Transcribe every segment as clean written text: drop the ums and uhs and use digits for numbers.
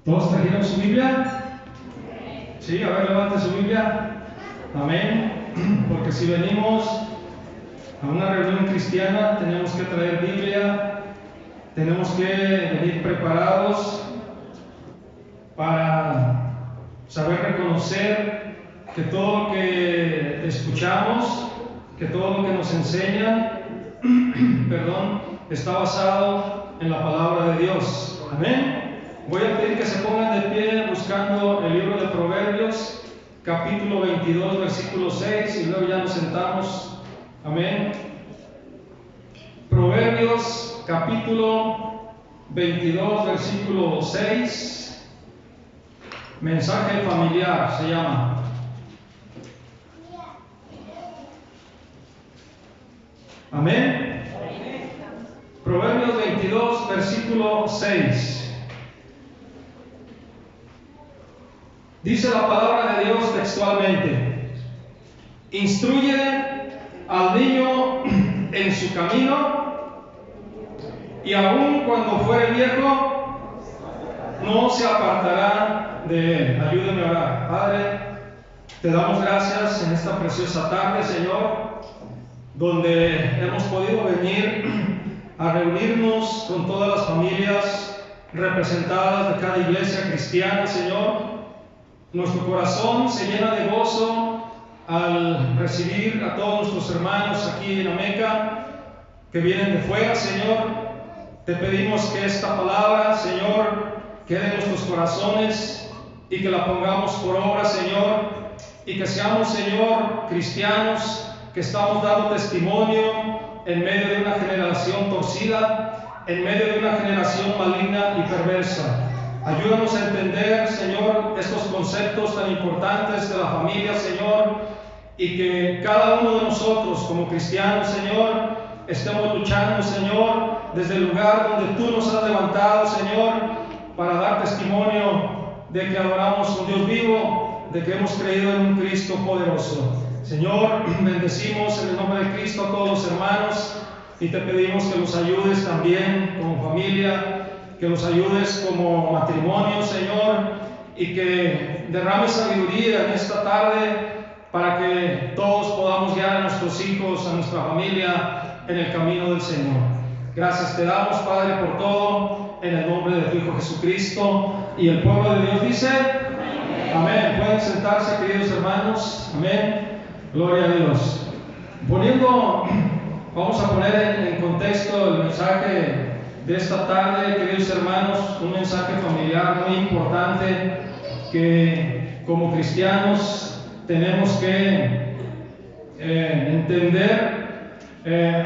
¿Todos trajeron su Biblia? Sí, a ver, levante su Biblia. Amén. Porque si venimos a una reunión cristiana, tenemos que traer Biblia, tenemos que venir preparados para saber reconocer que todo lo que escuchamos, que todo lo que nos enseñan, está basado en la palabra de Dios. Amén. Voy a pedir que se pongan de pie buscando el libro de Proverbios, capítulo 22, versículo 6, y luego ya nos sentamos. Amén. Proverbios, capítulo 22, versículo 6. Mensaje familiar se llama. Amén. Proverbios 22, versículo 6. Dice la palabra de Dios textualmente: instruye al niño en su camino, y aun cuando fuere viejo, no se apartará de él. Ayúdame a orar. Padre, te damos gracias en esta preciosa tarde, Señor, donde hemos podido venir a reunirnos con todas las familias representadas de cada iglesia cristiana, Señor. Nuestro corazón se llena de gozo al recibir a todos nuestros hermanos aquí en Ameca que vienen de fuera, Señor. Te pedimos que esta palabra, Señor, quede en nuestros corazones y que la pongamos por obra, Señor, y que seamos, Señor, cristianos que estamos dando testimonio en medio de una generación torcida, en medio de una generación maligna y perversa. Ayúdanos a entender, Señor, estos conceptos tan importantes de la familia, Señor, y que cada uno de nosotros como cristianos, Señor, estemos luchando, Señor, desde el lugar donde tú nos has levantado, Señor, para dar testimonio de que adoramos a un Dios vivo, de que hemos creído en un Cristo poderoso. Señor, bendecimos en el nombre de Cristo a todos los hermanos y te pedimos que los ayudes también como familia, que los ayudes como matrimonio, Señor, y que derrames sabiduría en esta tarde para que todos podamos guiar a nuestros hijos, a nuestra familia en el camino del Señor. Gracias te damos, Padre, por todo, en el nombre de tu Hijo Jesucristo. Y el pueblo de Dios dice: amén. Pueden sentarse, queridos hermanos. Amén. Gloria a Dios. Vamos a poner en contexto el mensaje de esta tarde, queridos hermanos, un mensaje familiar muy importante que como cristianos tenemos que entender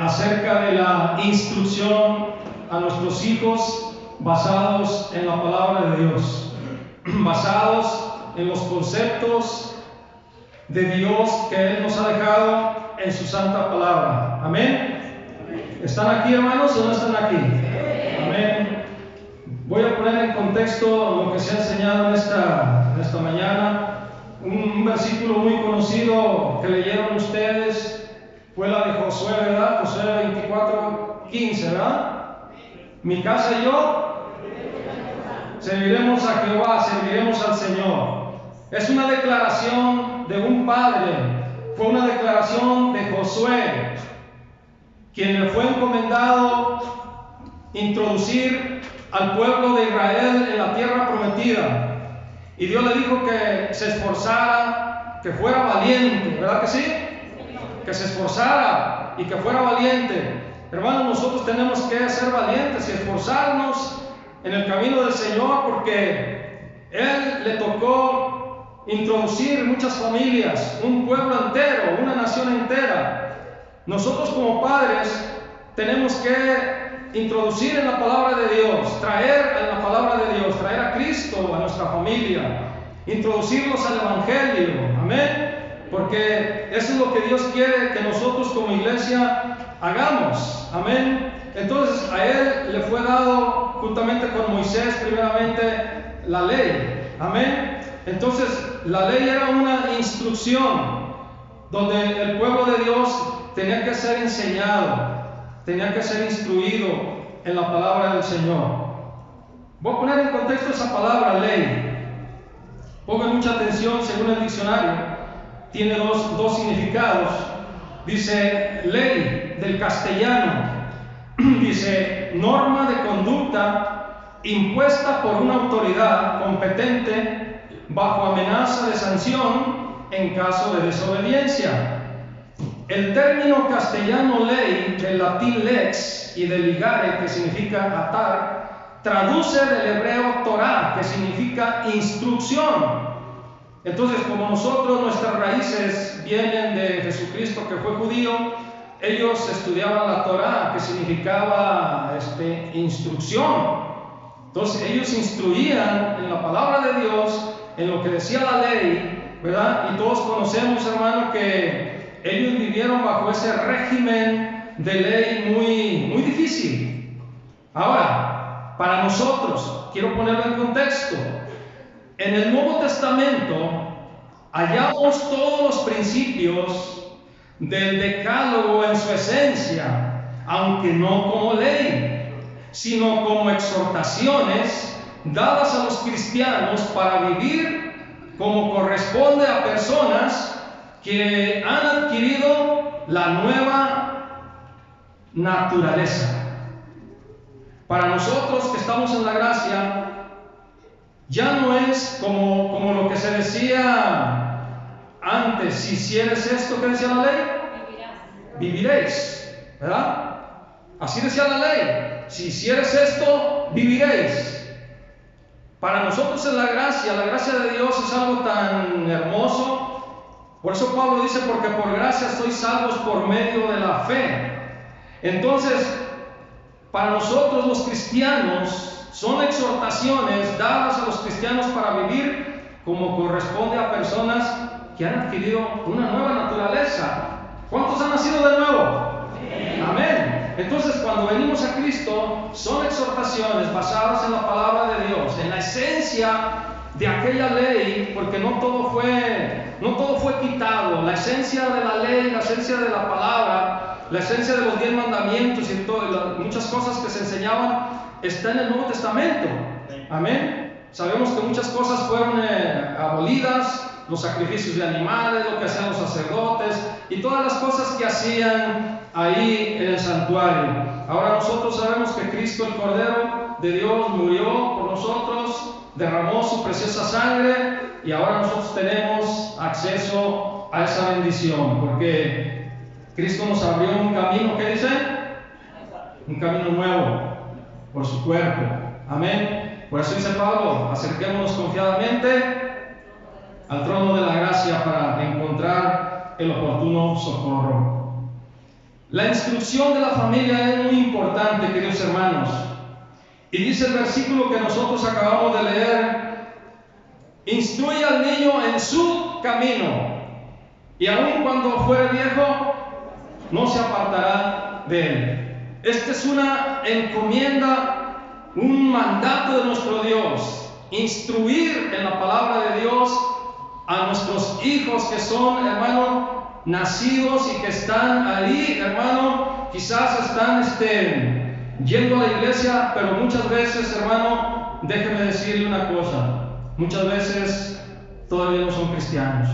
acerca de la instrucción a nuestros hijos basados en la palabra de Dios, basados en los conceptos de Dios que Él nos ha dejado en su santa palabra. Amén. ¿Están aquí, hermanos, o no están aquí? Amén. Voy a poner en contexto lo que se ha enseñado en esta mañana. Un versículo muy conocido que leyeron ustedes fue la de Josué, ¿verdad? Josué 24:15, ¿verdad? Mi casa y yo serviremos a Jehová, serviremos al Señor. Es una declaración de un padre, fue una declaración de Josué, quien le fue encomendado introducir al pueblo de Israel en la tierra prometida. Y Dios le dijo que se esforzara, que fuera valiente, ¿verdad que sí? Que se esforzara y que fuera valiente. Hermanos, nosotros tenemos que ser valientes y esforzarnos en el camino del Señor, porque Él le tocó introducir muchas familias, un pueblo entero, una nación entera. Nosotros como padres tenemos que introducir en la palabra de Dios, traer en la palabra de Dios, traer a Cristo a nuestra familia, introducirlos al Evangelio, amén, porque eso es lo que Dios quiere que nosotros como iglesia hagamos, amén. Entonces a Él le fue dado juntamente con Moisés primeramente la ley, amén. Entonces la ley era una instrucción donde el pueblo de Dios tenía que ser enseñado, tenía que ser instruido en la palabra del Señor. Voy a poner en contexto contexto esa palabra ley? Pongan mucha atención, según el diccionario, tiene dos significados. Dice ley del castellano, dice norma de conducta impuesta por una autoridad competente bajo amenaza de sanción en caso de desobediencia. El término castellano ley, del latín lex y del ligare, que significa atar, traduce del hebreo Torah, que significa instrucción. Entonces, como nosotros, nuestras raíces vienen de Jesucristo, que fue judío, ellos estudiaban la Torah, que significaba instrucción. Entonces, ellos instruían en la palabra de Dios, en lo que decía la ley, ¿verdad? Y todos conocemos, hermano, que ellos vivieron bajo ese régimen de ley muy difícil. Ahora, para nosotros, quiero ponerlo en contexto. En el Nuevo Testamento hallamos todos los principios del decálogo en su esencia, aunque no como ley, sino como exhortaciones dadas a los cristianos para vivir como corresponde a personas que han adquirido la nueva naturaleza. Para nosotros que estamos en la gracia, ya no es como lo que se decía antes: si hicieres esto, ¿qué decía la ley? Viviréis, ¿verdad? Así decía la ley: si hicieres esto, viviréis. Para nosotros en la gracia de Dios es algo tan hermoso. Por eso Pablo dice: porque por gracia sois salvos por medio de la fe. Entonces, para nosotros los cristianos, son exhortaciones dadas a los cristianos para vivir como corresponde a personas que han adquirido una nueva naturaleza. ¿Cuántos han nacido de nuevo? Amén. Entonces, cuando venimos a Cristo, son exhortaciones basadas en la palabra de Dios, en la esencia de aquella ley, porque no todo fue quitado. La esencia de la ley, la esencia de la palabra, la esencia de los 10 mandamientos y muchas cosas que se enseñaban está en el Nuevo Testamento. Amén. Sabemos que muchas cosas fueron abolidas, los sacrificios de animales, lo que hacían los sacerdotes y todas las cosas que hacían ahí en el santuario. Ahora nosotros sabemos que Cristo, el Cordero de Dios, murió por nosotros, derramó su preciosa sangre y ahora nosotros tenemos acceso a esa bendición, porque Cristo nos abrió un camino. ¿Qué dice? Un camino nuevo por su cuerpo. Amén. Por eso dice Pablo: acerquémonos confiadamente al trono de la gracia para encontrar el oportuno socorro. La instrucción de la familia es muy importante, queridos hermanos. Y dice el versículo que nosotros acabamos de leer: instruye al niño en su camino, y aun cuando fuere viejo, no se apartará de él. Esta es una encomienda, un mandato de nuestro Dios: instruir en la palabra de Dios a nuestros hijos que son, hermano, nacidos y que están ahí, hermano, quizás están yendo a la iglesia, pero muchas veces, hermano, déjeme decirle una cosa: muchas veces todavía no son cristianos.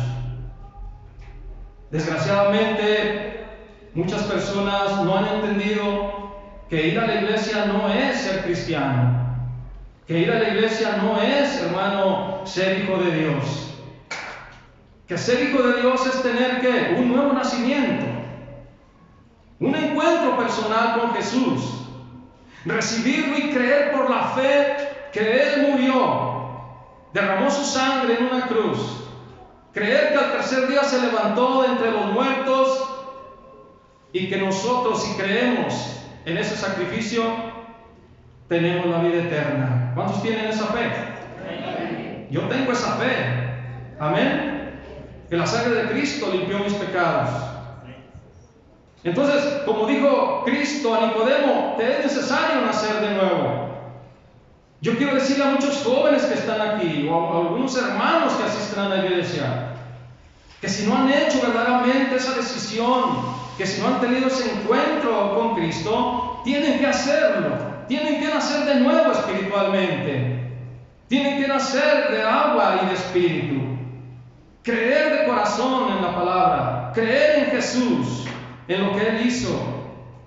Desgraciadamente, muchas personas no han entendido que ir a la iglesia no es ser cristiano, que ir a la iglesia no es, hermano, ser hijo de Dios. Que ser hijo de Dios es tener ¿qué? Un nuevo nacimiento, un encuentro personal con Jesús, recibirlo y creer por la fe que Él murió, derramó su sangre en una cruz, creer que al tercer día se levantó de entre los muertos y que nosotros, si creemos en ese sacrificio, tenemos la vida eterna. ¿Cuántos tienen esa fe? Yo tengo esa fe. Amén. Que la sangre de Cristo limpió mis pecados. Entonces, como dijo Cristo a Nicodemo, te es necesario nacer de nuevo. Yo quiero decirle a muchos jóvenes que están aquí, o a algunos hermanos que asisten a la iglesia, que si no han hecho verdaderamente esa decisión, que si no han tenido ese encuentro con Cristo, tienen que hacerlo, tienen que nacer de nuevo espiritualmente. Tienen que nacer de agua y de espíritu. Creer de corazón en la palabra. Creer en Jesús, en lo que Él hizo,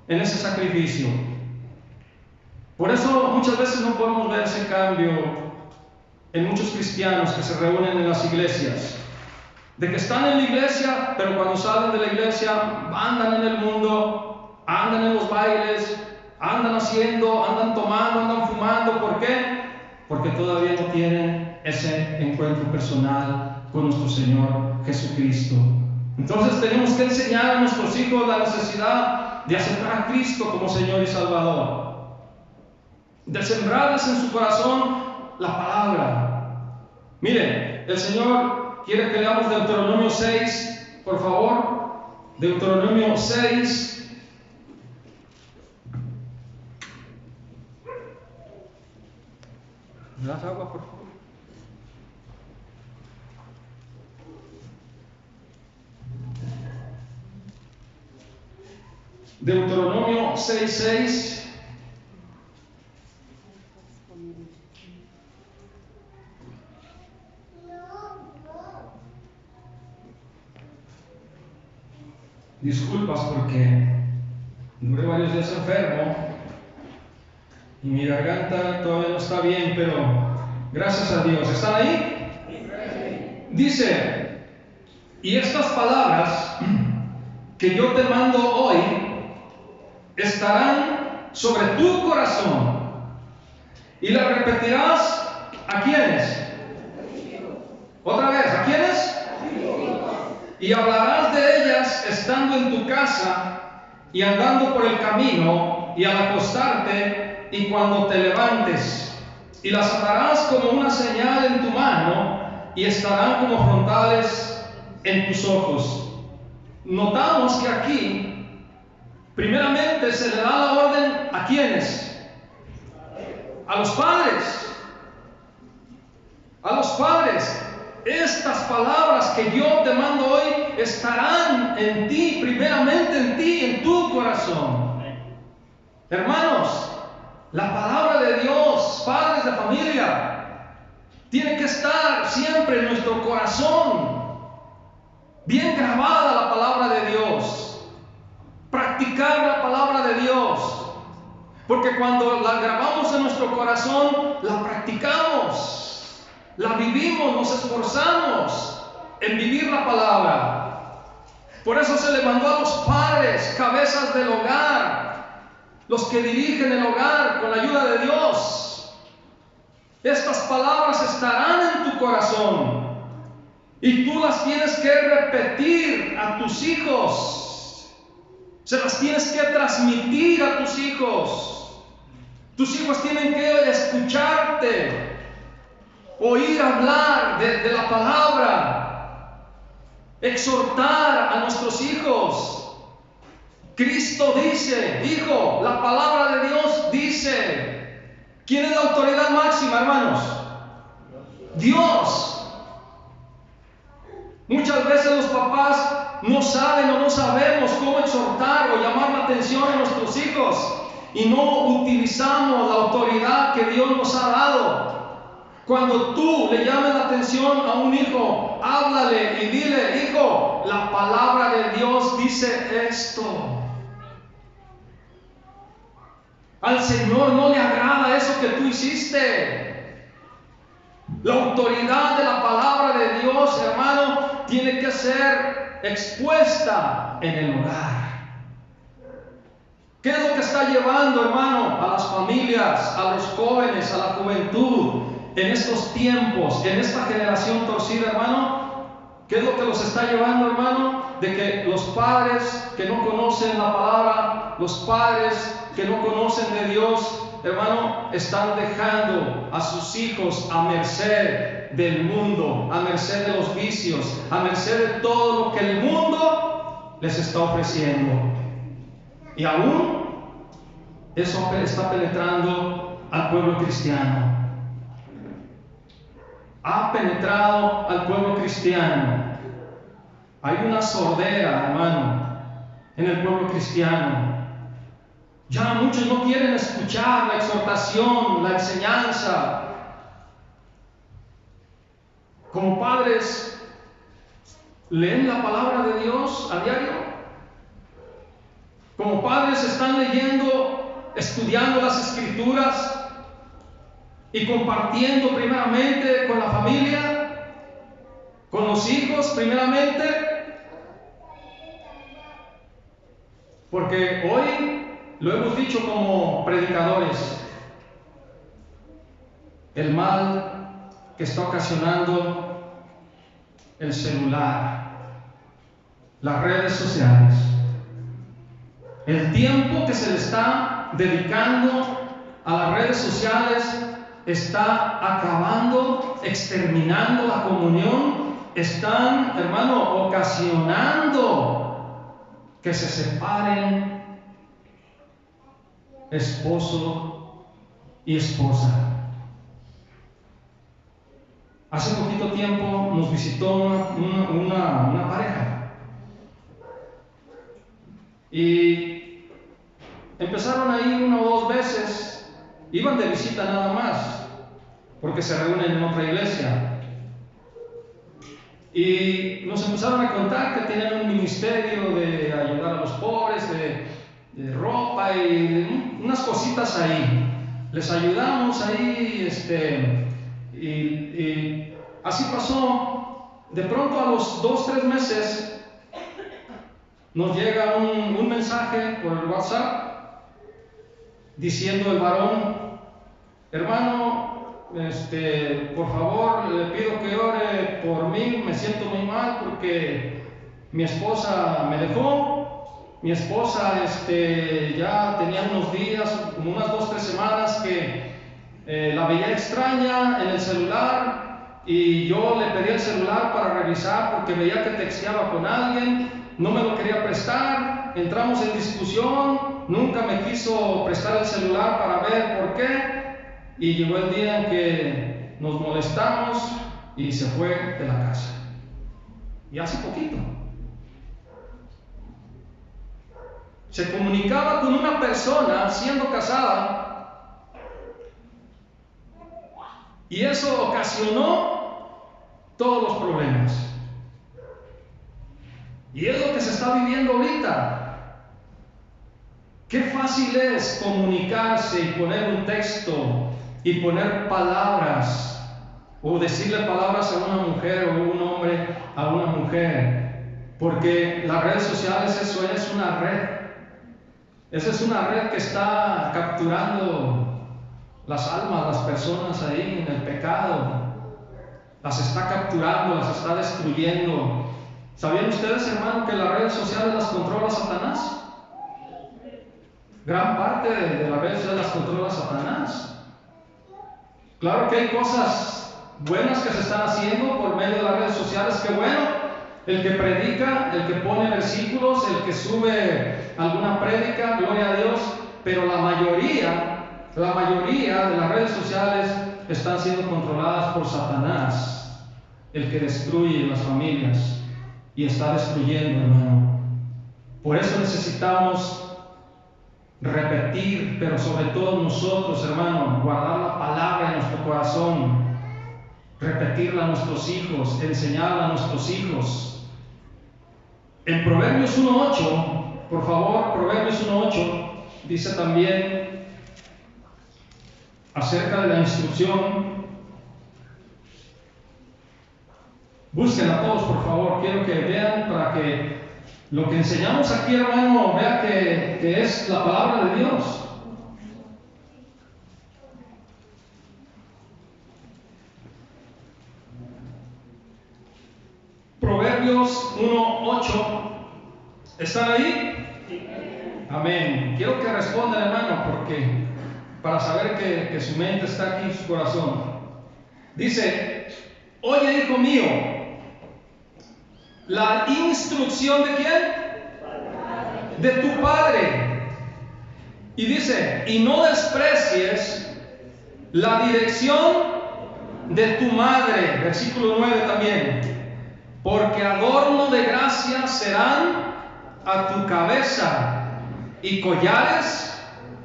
en ese sacrificio. Por eso muchas veces no podemos ver ese cambio en muchos cristianos que se reúnen en las iglesias. De que están en la iglesia, pero cuando salen de la iglesia andan en el mundo, andan en los bailes, andan haciendo, andan tomando, andan fumando. ¿Por qué? Porque todavía no tienen ese encuentro personal con nuestro Señor Jesucristo. Entonces tenemos que enseñar a nuestros hijos la necesidad de aceptar a Cristo como Señor y Salvador, de sembrarles en su corazón la palabra. Miren, el Señor quiere que leamos Deuteronomio 6, por favor. Deuteronomio 6. ¿Me das agua, por favor? Deuteronomio 6:6. Disculpas porque duré varios días enfermo y mi garganta todavía no está bien, pero gracias a Dios. ¿Están ahí? Dice: y estas palabras que yo te mando hoy estarán sobre tu corazón y las repetirás. ¿A quiénes? Otra vez, ¿a quiénes? Y hablarás de ellas estando en tu casa y andando por el camino y al acostarte y cuando te levantes, y las atarás como una señal en tu mano y estarán como frontales en tus ojos. Notamos que aquí primeramente se le da la orden ¿a quiénes? A los padres. A los padres. Estas palabras que yo te mando hoy estarán en ti, primeramente en ti, en tu corazón. Hermanos, la palabra de Dios, padres de familia, tiene que estar siempre en nuestro corazón. Bien grabada la palabra de Dios. Practicar la palabra de Dios. Porque cuando la grabamos en nuestro corazón, la practicamos. La vivimos, nos esforzamos en vivir la palabra. Por eso se le mandó a los padres, cabezas del hogar, los que dirigen el hogar con la ayuda de Dios. Estas palabras estarán en tu corazón y tú las tienes que repetir a tus hijos. Se las tienes que transmitir a tus hijos. Tus hijos tienen que escucharte, oír hablar de la palabra, exhortar a nuestros hijos. Cristo dice, hijo, la palabra de Dios dice. ¿Quién es la autoridad máxima, hermanos? Dios. Muchas veces los papás no saben o no sabemos cómo exhortar o llamar la atención a nuestros hijos y no utilizamos la autoridad que Dios nos ha dado. Cuando tú le llames la atención a un hijo, háblale y dile: hijo, la palabra de Dios dice esto. Al Señor no le agrada eso que tú hiciste. La autoridad de la palabra de Dios, hermano, tiene que ser expuesta en el hogar. ¿Qué es lo que está llevando, hermano, a las familias, a los jóvenes, a la juventud en estos tiempos, en esta generación torcida, hermano? ¿Qué es lo que los está llevando, hermano? De que los padres que no conocen la palabra, los padres que no conocen de Dios, hermano, están dejando a sus hijos a merced del mundo, a merced de los vicios, a merced de todo lo que el mundo les está ofreciendo. Y aún eso está penetrando al pueblo cristiano. Ha penetrado al pueblo cristiano. Hay una sordera, hermano, en el pueblo cristiano. Ya muchos no quieren escuchar la exhortación, la enseñanza. padres leen la palabra de Dios a diario? Como padres están leyendo, estudiando las Escrituras y compartiendo primeramente con la familia, con los hijos primeramente. Porque hoy lo hemos dicho como predicadores, el mal que está ocasionando el celular, las redes sociales, el tiempo que se le está dedicando a las redes sociales está acabando, exterminando la comunión, están, hermano, ocasionando que se separen esposo y esposa. Hace poquito tiempo nos visitó una pareja y empezaron ahí 1 o 2 veces, iban de visita nada más, porque se reúnen en otra iglesia. Y nos empezaron a contar que tenían un ministerio de ayudar a los pobres, de ropa y unas cositas ahí. Les ayudamos ahí, y así pasó. De pronto a los 2 o 3 meses nos llega un mensaje por el WhatsApp diciendo el varón: hermano, por favor, le pido que ore por mí, me siento muy mal porque mi esposa me dejó. Mi esposa ya tenía unos días, como unas 2 o 3 semanas que la veía extraña en el celular, y yo le pedí el celular para revisar porque veía que texteaba con alguien, no me lo quería prestar, entramos en discusión, nunca me quiso prestar el celular para ver por qué. Y llegó el día en que nos molestamos y se fue de la casa. Y hace poquito se comunicaba con una persona siendo casada, y eso ocasionó todos los problemas. Y es lo que se está viviendo ahorita. Qué fácil es comunicarse y poner un texto y poner palabras, o decirle palabras a una mujer o un hombre a una mujer, porque las redes sociales, eso es una red. Esa es una red que está capturando las almas, las personas ahí en el pecado, las está capturando, las está destruyendo. ¿Sabían ustedes, hermano, que las redes sociales las controla Satanás? Gran parte de las redes sociales las controla Satanás. Claro que hay cosas buenas que se están haciendo por medio de las redes sociales. Qué bueno, el que predica, el que pone versículos, el que sube alguna prédica, gloria a Dios. Pero la mayoría de las redes sociales están siendo controladas por Satanás, el que destruye las familias y está destruyendo, hermano. Por eso necesitamos repetir, pero sobre todo nosotros, hermano, guardar la palabra en nuestro corazón, repetirla a nuestros hijos, enseñarla a nuestros hijos. En Proverbios 1:8, por favor, Proverbios 1:8 dice también acerca de la instrucción. Búsquenla todos, por favor, quiero que vean para que lo que enseñamos aquí, hermano, vea que es la palabra de Dios. Proverbios 1:8. ¿Están ahí? Amén. Quiero que respondan, hermano, porque para saber que su mente está aquí en su corazón. Dice: oye, hijo mío, la instrucción ¿de quién? De tu padre. Y dice: y no desprecies la dirección de tu madre. Versículo 9 también. Porque adorno de gracia serán a tu cabeza y collares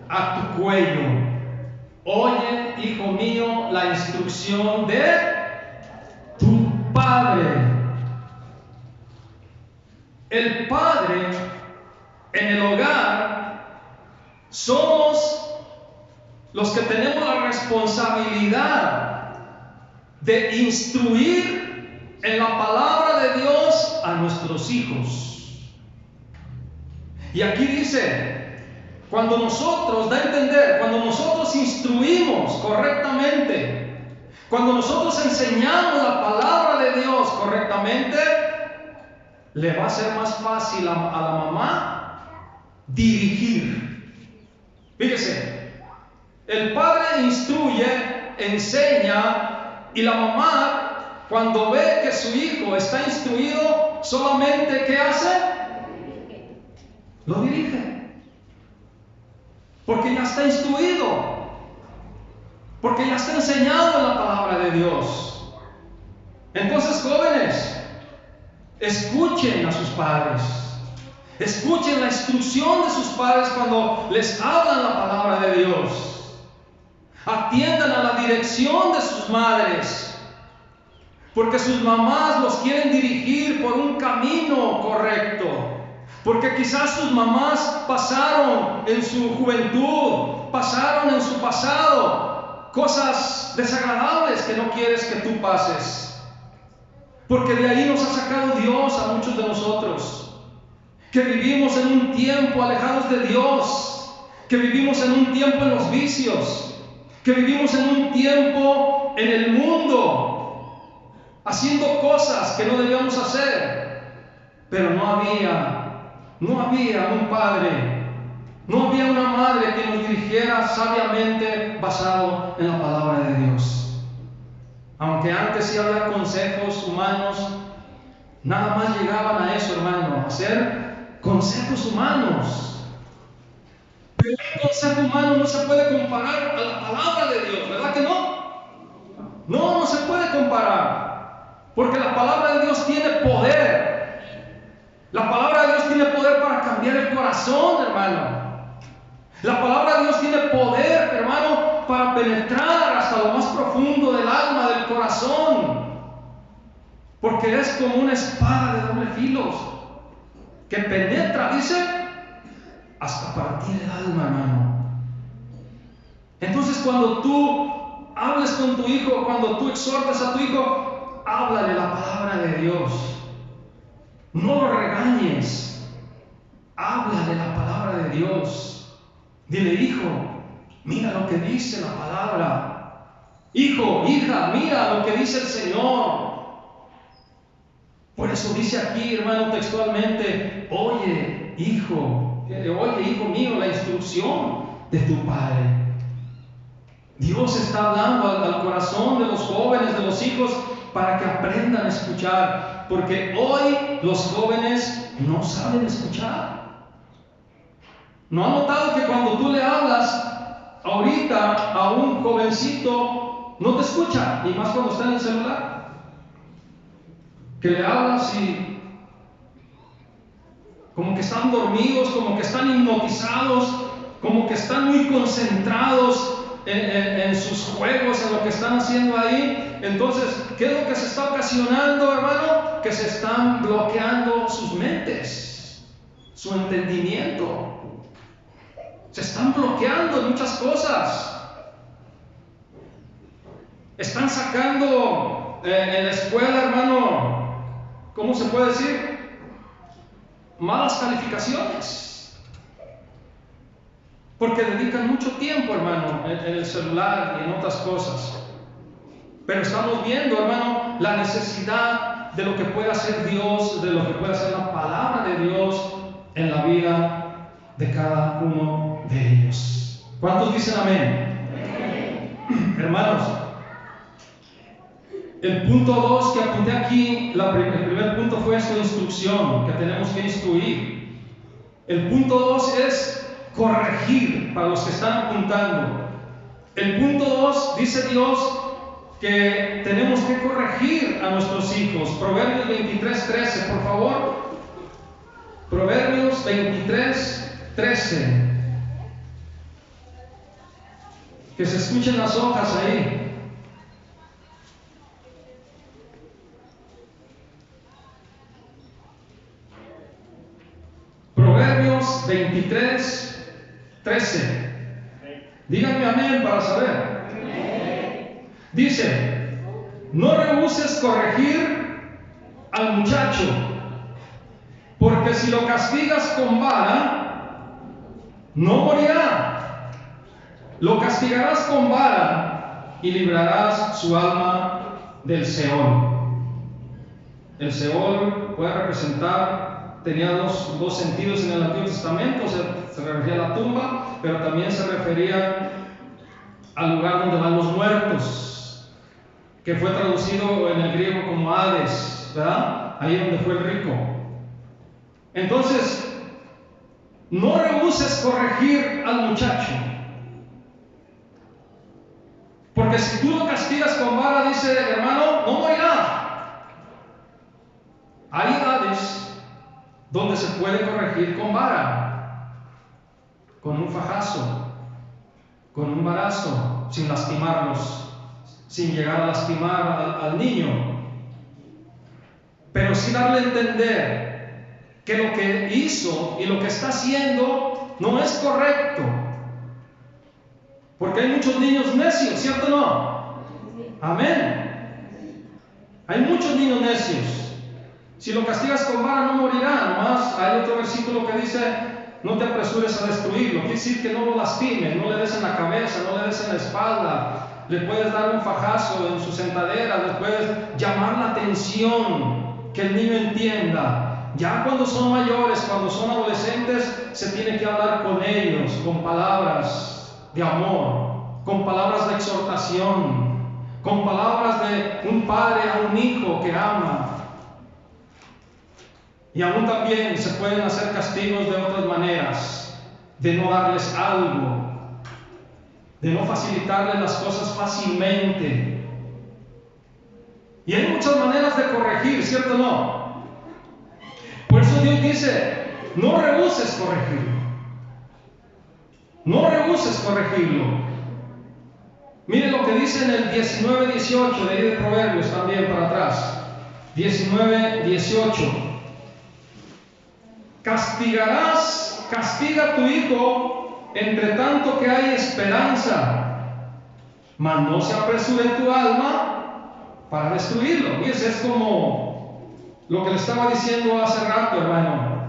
a tu cuello. Oye, hijo mío, la instrucción de tu padre. padre. El padre en el hogar somos los que tenemos la responsabilidad de instruir en la palabra de Dios a nuestros hijos. Y aquí dice, cuando nosotros, da a entender, cuando nosotros instruimos correctamente, cuando nosotros enseñamos la palabra de Dios correctamente, le va a ser más fácil a la mamá dirigir. Fíjese, el padre instruye, enseña, y la mamá, cuando ve que su hijo está instruido, solamente ¿qué hace? Lo dirige. Porque ya está instruido, porque ya está enseñado en la palabra de Dios. Entonces, jóvenes, escuchen a sus padres, escuchen la instrucción de sus padres cuando les hablan la palabra de Dios. Atiendan a la dirección de sus madres, porque sus mamás los quieren dirigir por un camino correcto, porque quizás sus mamás pasaron en su juventud, pasaron en su pasado cosas desagradables que no quieres que tú pases. Porque de ahí nos ha sacado Dios a muchos de nosotros, que vivimos en un tiempo alejados de Dios, que vivimos en un tiempo en los vicios, que vivimos en un tiempo en el mundo, haciendo cosas que no debíamos hacer. Pero no había un padre, no había una madre que nos dirigiera sabiamente basado en la palabra de Dios. Aunque antes sí había consejos humanos, nada más llegaban a eso, hermano, a ser consejos humanos. Pero un consejo humano no se puede comparar a la palabra de Dios, ¿verdad que no? No se puede comparar, porque la palabra de Dios tiene poder. La palabra de Dios tiene poder para cambiar el corazón, hermano. La palabra de Dios tiene poder, hermano, para penetrar hasta lo más profundo del alma, del corazón. Porque es como una espada de doble filo, que penetra, dice, hasta partir el alma, hermano. Entonces, cuando tú hables con tu hijo, cuando tú exhortas a tu hijo, háblale la palabra de Dios. No lo regañes. Háblale la palabra de Dios. Dile, hijo, mira lo que dice la palabra. Hijo, hija, mira lo que dice el Señor. Por eso dice aquí, hermano, textualmente, oye, hijo mío, la instrucción de tu padre. Dios está hablando al corazón de los jóvenes, de los hijos, para que aprendan a escuchar. Porque hoy los jóvenes no saben escuchar. ¿No ha notado que cuando tú le hablas ahorita a un jovencito no te escucha? Y más cuando está en el celular. Que le hablas y como que están dormidos, como que están hipnotizados, como que están muy concentrados en sus juegos, en lo que están haciendo ahí. Entonces, ¿qué es lo que se está ocasionando, hermano? Que se están bloqueando sus mentes, su entendimiento. Se están bloqueando en muchas cosas. Están sacando en la escuela, hermano, ¿cómo se puede decir? Malas calificaciones. Porque dedican mucho tiempo, hermano, en el celular y en otras cosas. Pero estamos viendo, hermano, la necesidad de lo que puede hacer Dios, de lo que puede hacer la palabra de Dios en la vida de cada uno de ellos. ¿Cuántos dicen amén? Hermanos, el punto 2 que apunté aquí, el primer punto fue esta instrucción, que tenemos que instruir. El punto 2 es corregir, para los que están apuntando. El punto 2 dice Dios que tenemos que corregir a nuestros hijos. Proverbios 23:13, por favor. Proverbios 23:13. Que se escuchen las hojas ahí. 23, 13. Díganme amén para saber. Dice: no rehuses corregir al muchacho, porque si lo castigas con vara, no morirá. Lo castigarás con vara y librarás su alma del Seol. El Seol puede representar, tenía dos sentidos en el Antiguo Testamento, se refería a la tumba, pero también se refería al lugar donde van los muertos, que fue traducido en el griego como Hades, ¿verdad? Ahí donde fue el rico. Entonces, no rehuses corregir al muchacho, porque si tú lo castigas con vara, dice el hermano, no morirá. Hay edades donde se puede corregir con vara, con un fajazo, con un varazo, sin lastimarlos, sin llegar a lastimar al niño, pero sí darle a entender que lo que hizo y lo que está haciendo no es correcto, porque hay muchos niños necios, ¿cierto o no? Amén. Hay muchos niños necios. Si lo castigas con vara no morirá. Nomás hay otro versículo que dice: no te apresures a destruirlo. Quiere decir que no lo lastimes, no le des en la cabeza, no le des en la espalda. Le puedes dar un fajazo en su sentadera, le puedes llamar la atención, que el niño entienda. Ya cuando son mayores, cuando son adolescentes, se tiene que hablar con ellos con palabras de amor, con palabras de exhortación, con palabras de un padre a un hijo que ama. Y aún también se pueden hacer castigos de otras maneras, de no darles algo, de no facilitarles las cosas fácilmente. Y hay muchas maneras de corregir, ¿cierto o no? Por eso Dios dice: no rehuses corregirlo. No rehuses corregirlo. Miren lo que dice en el 19:18 de ahí de Proverbios, también para atrás. 19:18. Castiga a tu hijo entre tanto que hay esperanza, mas no se apresure tu alma para destruirlo. Y eso es como lo que le estaba diciendo hace rato, hermano.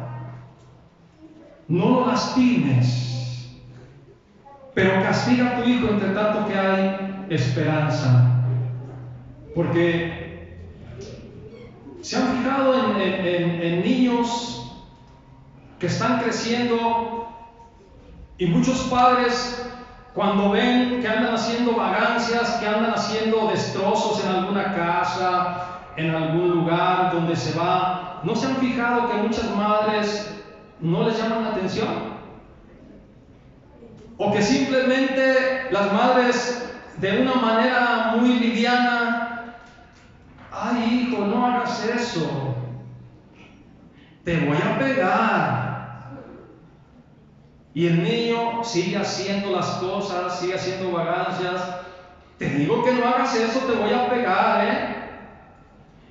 No lo lastimes, pero castiga a tu hijo entre tanto que hay esperanza. Porque se han fijado en niños que están creciendo, y muchos padres, cuando ven que andan haciendo vagancias, que andan haciendo destrozos en alguna casa, en algún lugar donde se va, ¿no se han fijado que muchas madres no les llaman la atención? O que simplemente las madres, de una manera muy liviana: ay, hijo, no hagas eso, te voy a pegar. Y el niño sigue haciendo las cosas, sigue haciendo vagancias: te digo que no hagas eso, te voy a pegar,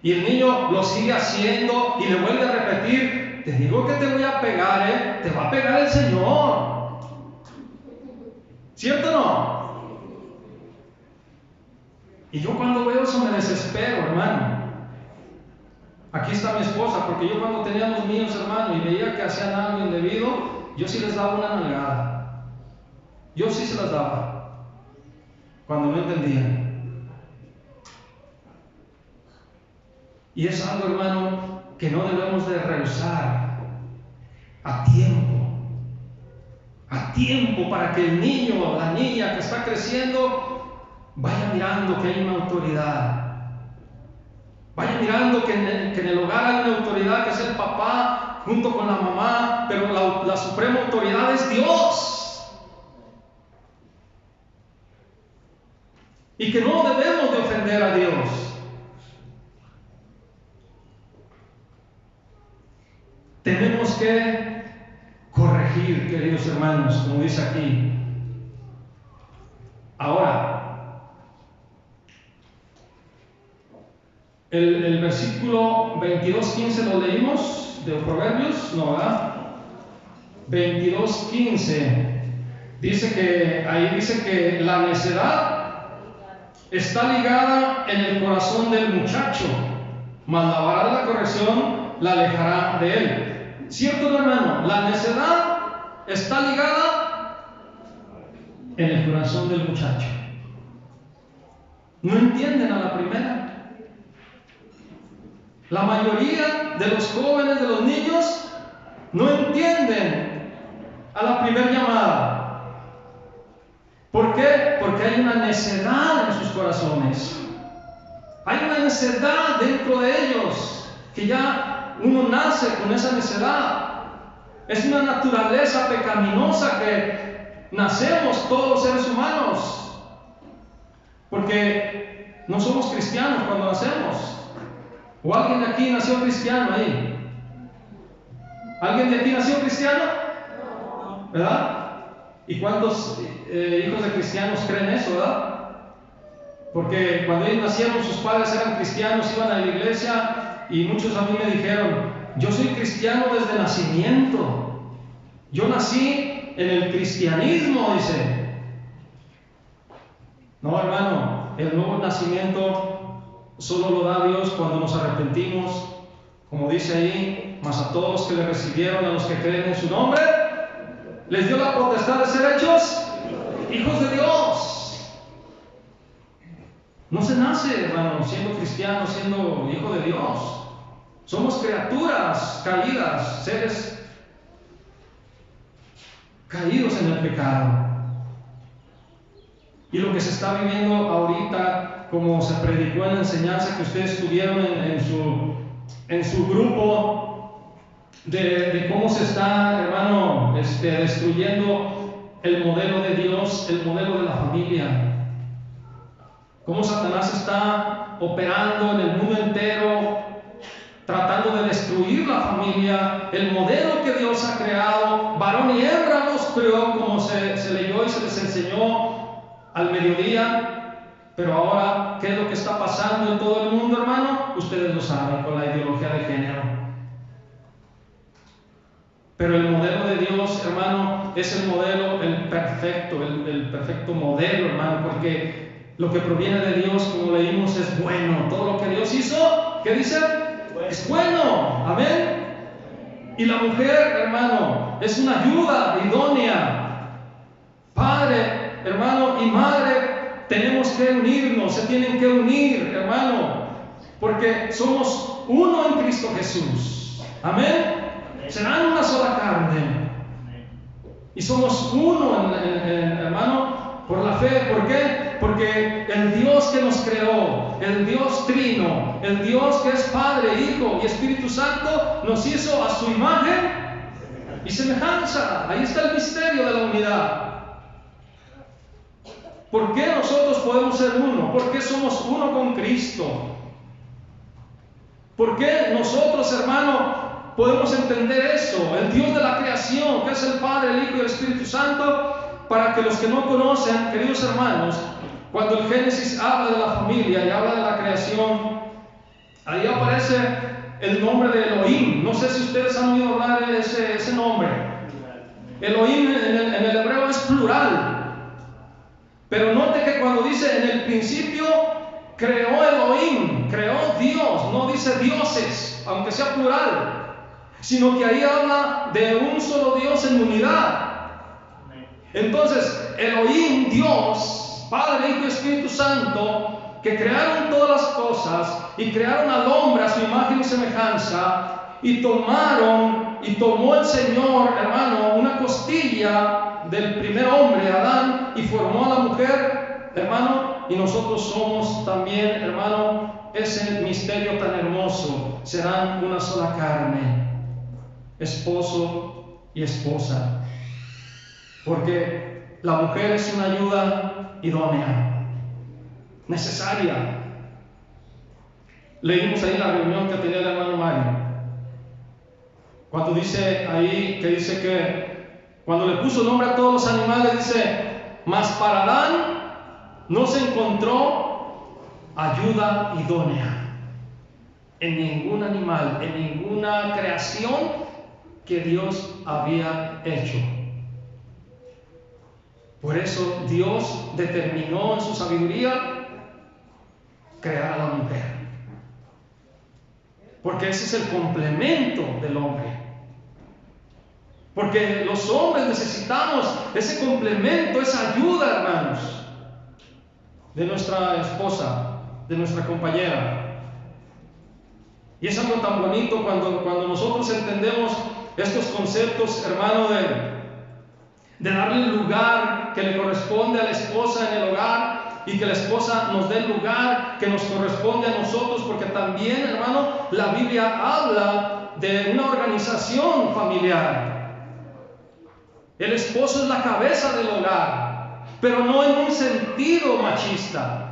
Y el niño lo sigue haciendo y le vuelve a repetir: te digo que te voy a pegar, te va a pegar el Señor. ¿Cierto o no? Y yo cuando veo eso me desespero, hermano. Aquí está mi esposa, porque yo cuando tenía los míos, hermano, y veía que hacían algo indebido, yo sí les daba una nalgada. Yo sí se las daba cuando no entendían. Y es algo, hermano, que no debemos de rehusar. A tiempo, para que el niño o la niña que está creciendo vaya mirando que hay una autoridad. Vaya mirando que en el hogar hay una autoridad, que es el papá junto con la mamá, pero la suprema autoridad es Dios. Y que no debemos de ofender a Dios. Tenemos que corregir, queridos hermanos, como dice aquí. Ahora, el versículo 22:15 lo leímos de Proverbios, ¿no, verdad? 22:15, dice que la necedad está ligada en el corazón del muchacho, mas la vara de la corrección la alejará de él. ¿Cierto, hermano? La necedad está ligada en el corazón del muchacho. No entienden a la primera. La mayoría de los jóvenes, de los niños, no entienden a la primera llamada. ¿Por qué? Porque hay una necedad en sus corazones. Hay una necedad dentro de ellos, que ya uno nace con esa necedad. Es una naturaleza pecaminosa que nacemos todos los seres humanos. Porque no somos cristianos cuando nacemos. ¿O alguien de aquí nació cristiano ahí? ¿Alguien de aquí nació cristiano? ¿Verdad? ¿Y cuántos hijos de cristianos creen eso, verdad? Porque cuando ellos nacieron, sus padres eran cristianos, iban a la iglesia, y muchos a mí me dijeron: yo soy cristiano desde nacimiento. Yo nací en el cristianismo, dice. No, hermano, el nuevo nacimiento solo lo da Dios cuando nos arrepentimos, como dice ahí: mas a todos los que le recibieron, a los que creen en su nombre, les dio la potestad de ser hechos hijos de Dios. No se nace, hermano, siendo cristiano, siendo hijo de Dios. Somos criaturas caídas, seres caídos en el pecado. Y lo que se está viviendo ahorita, como se predicó en la enseñanza que ustedes tuvieron en su grupo, de cómo se está, hermano, destruyendo el modelo de Dios, el modelo de la familia. Cómo Satanás está operando en el mundo entero, tratando de destruir la familia, el modelo que Dios ha creado. Varón y hembra los creó, como se leyó y se les enseñó al mediodía. Pero ahora, ¿qué es lo que está pasando en todo el mundo, hermano? Ustedes lo saben, con la ideología de género. Pero el modelo de Dios, hermano, es el modelo, el perfecto modelo, hermano, porque lo que proviene de Dios, como leímos, es bueno. Todo lo que Dios hizo, ¿qué dice? Es bueno. Amén. Y la mujer, hermano, es una ayuda idónea. Padre, hermano, y madre, tenemos que unirnos, se tienen que unir, hermano, porque somos uno en Cristo Jesús. Amén. Serán una sola carne. Y somos uno, hermano, por la fe. ¿Por qué? Porque el Dios que nos creó, el Dios trino, el Dios que es Padre, Hijo y Espíritu Santo, nos hizo a su imagen y semejanza. Ahí está el misterio de la unidad. ¿Por qué nosotros podemos ser uno? ¿Por qué somos uno con Cristo? ¿Por qué nosotros, hermano, podemos entender eso? El Dios de la creación, que es el Padre, el Hijo y el Espíritu Santo. Para que los que no conocen, queridos hermanos, cuando el Génesis habla de la familia y habla de la creación, ahí aparece el nombre de Elohim. No sé si ustedes han oído hablar de ese nombre. Elohim en el hebreo es plural. Pero note que cuando dice en el principio creó Elohim, creó Dios, no dice dioses, aunque sea plural, sino que ahí habla de un solo Dios en unidad. Entonces, Elohim, Dios, Padre, Hijo y Espíritu Santo, que crearon todas las cosas y crearon al hombre a su imagen y semejanza, y tomó el Señor, hermano, una costilla del primer hombre, Adán, y formó a la mujer, hermano, y nosotros somos también, hermano, ese misterio tan hermoso. Serán una sola carne, esposo y esposa. Porque la mujer es una ayuda idónea, necesaria. Leímos ahí la reunión que tenía el hermano Mario, cuando dice ahí, que dice que cuando le puso nombre a todos los animales, dice: mas para Adán no se encontró ayuda idónea en ningún animal, en ninguna creación. que Dios había hecho. Por eso Dios determinó en su sabiduría crear a la mujer. Porque ese es el complemento del hombre. Porque los hombres necesitamos ese complemento, esa ayuda, hermanos, de nuestra esposa, de nuestra compañera. Y es algo tan bonito cuando nosotros entendemos estos conceptos, hermano, de darle el lugar que le corresponde a la esposa en el hogar, y que la esposa nos dé el lugar que nos corresponde a nosotros, porque también, hermano, la Biblia habla de una organización familiar. El esposo es la cabeza del hogar, pero no en un sentido machista,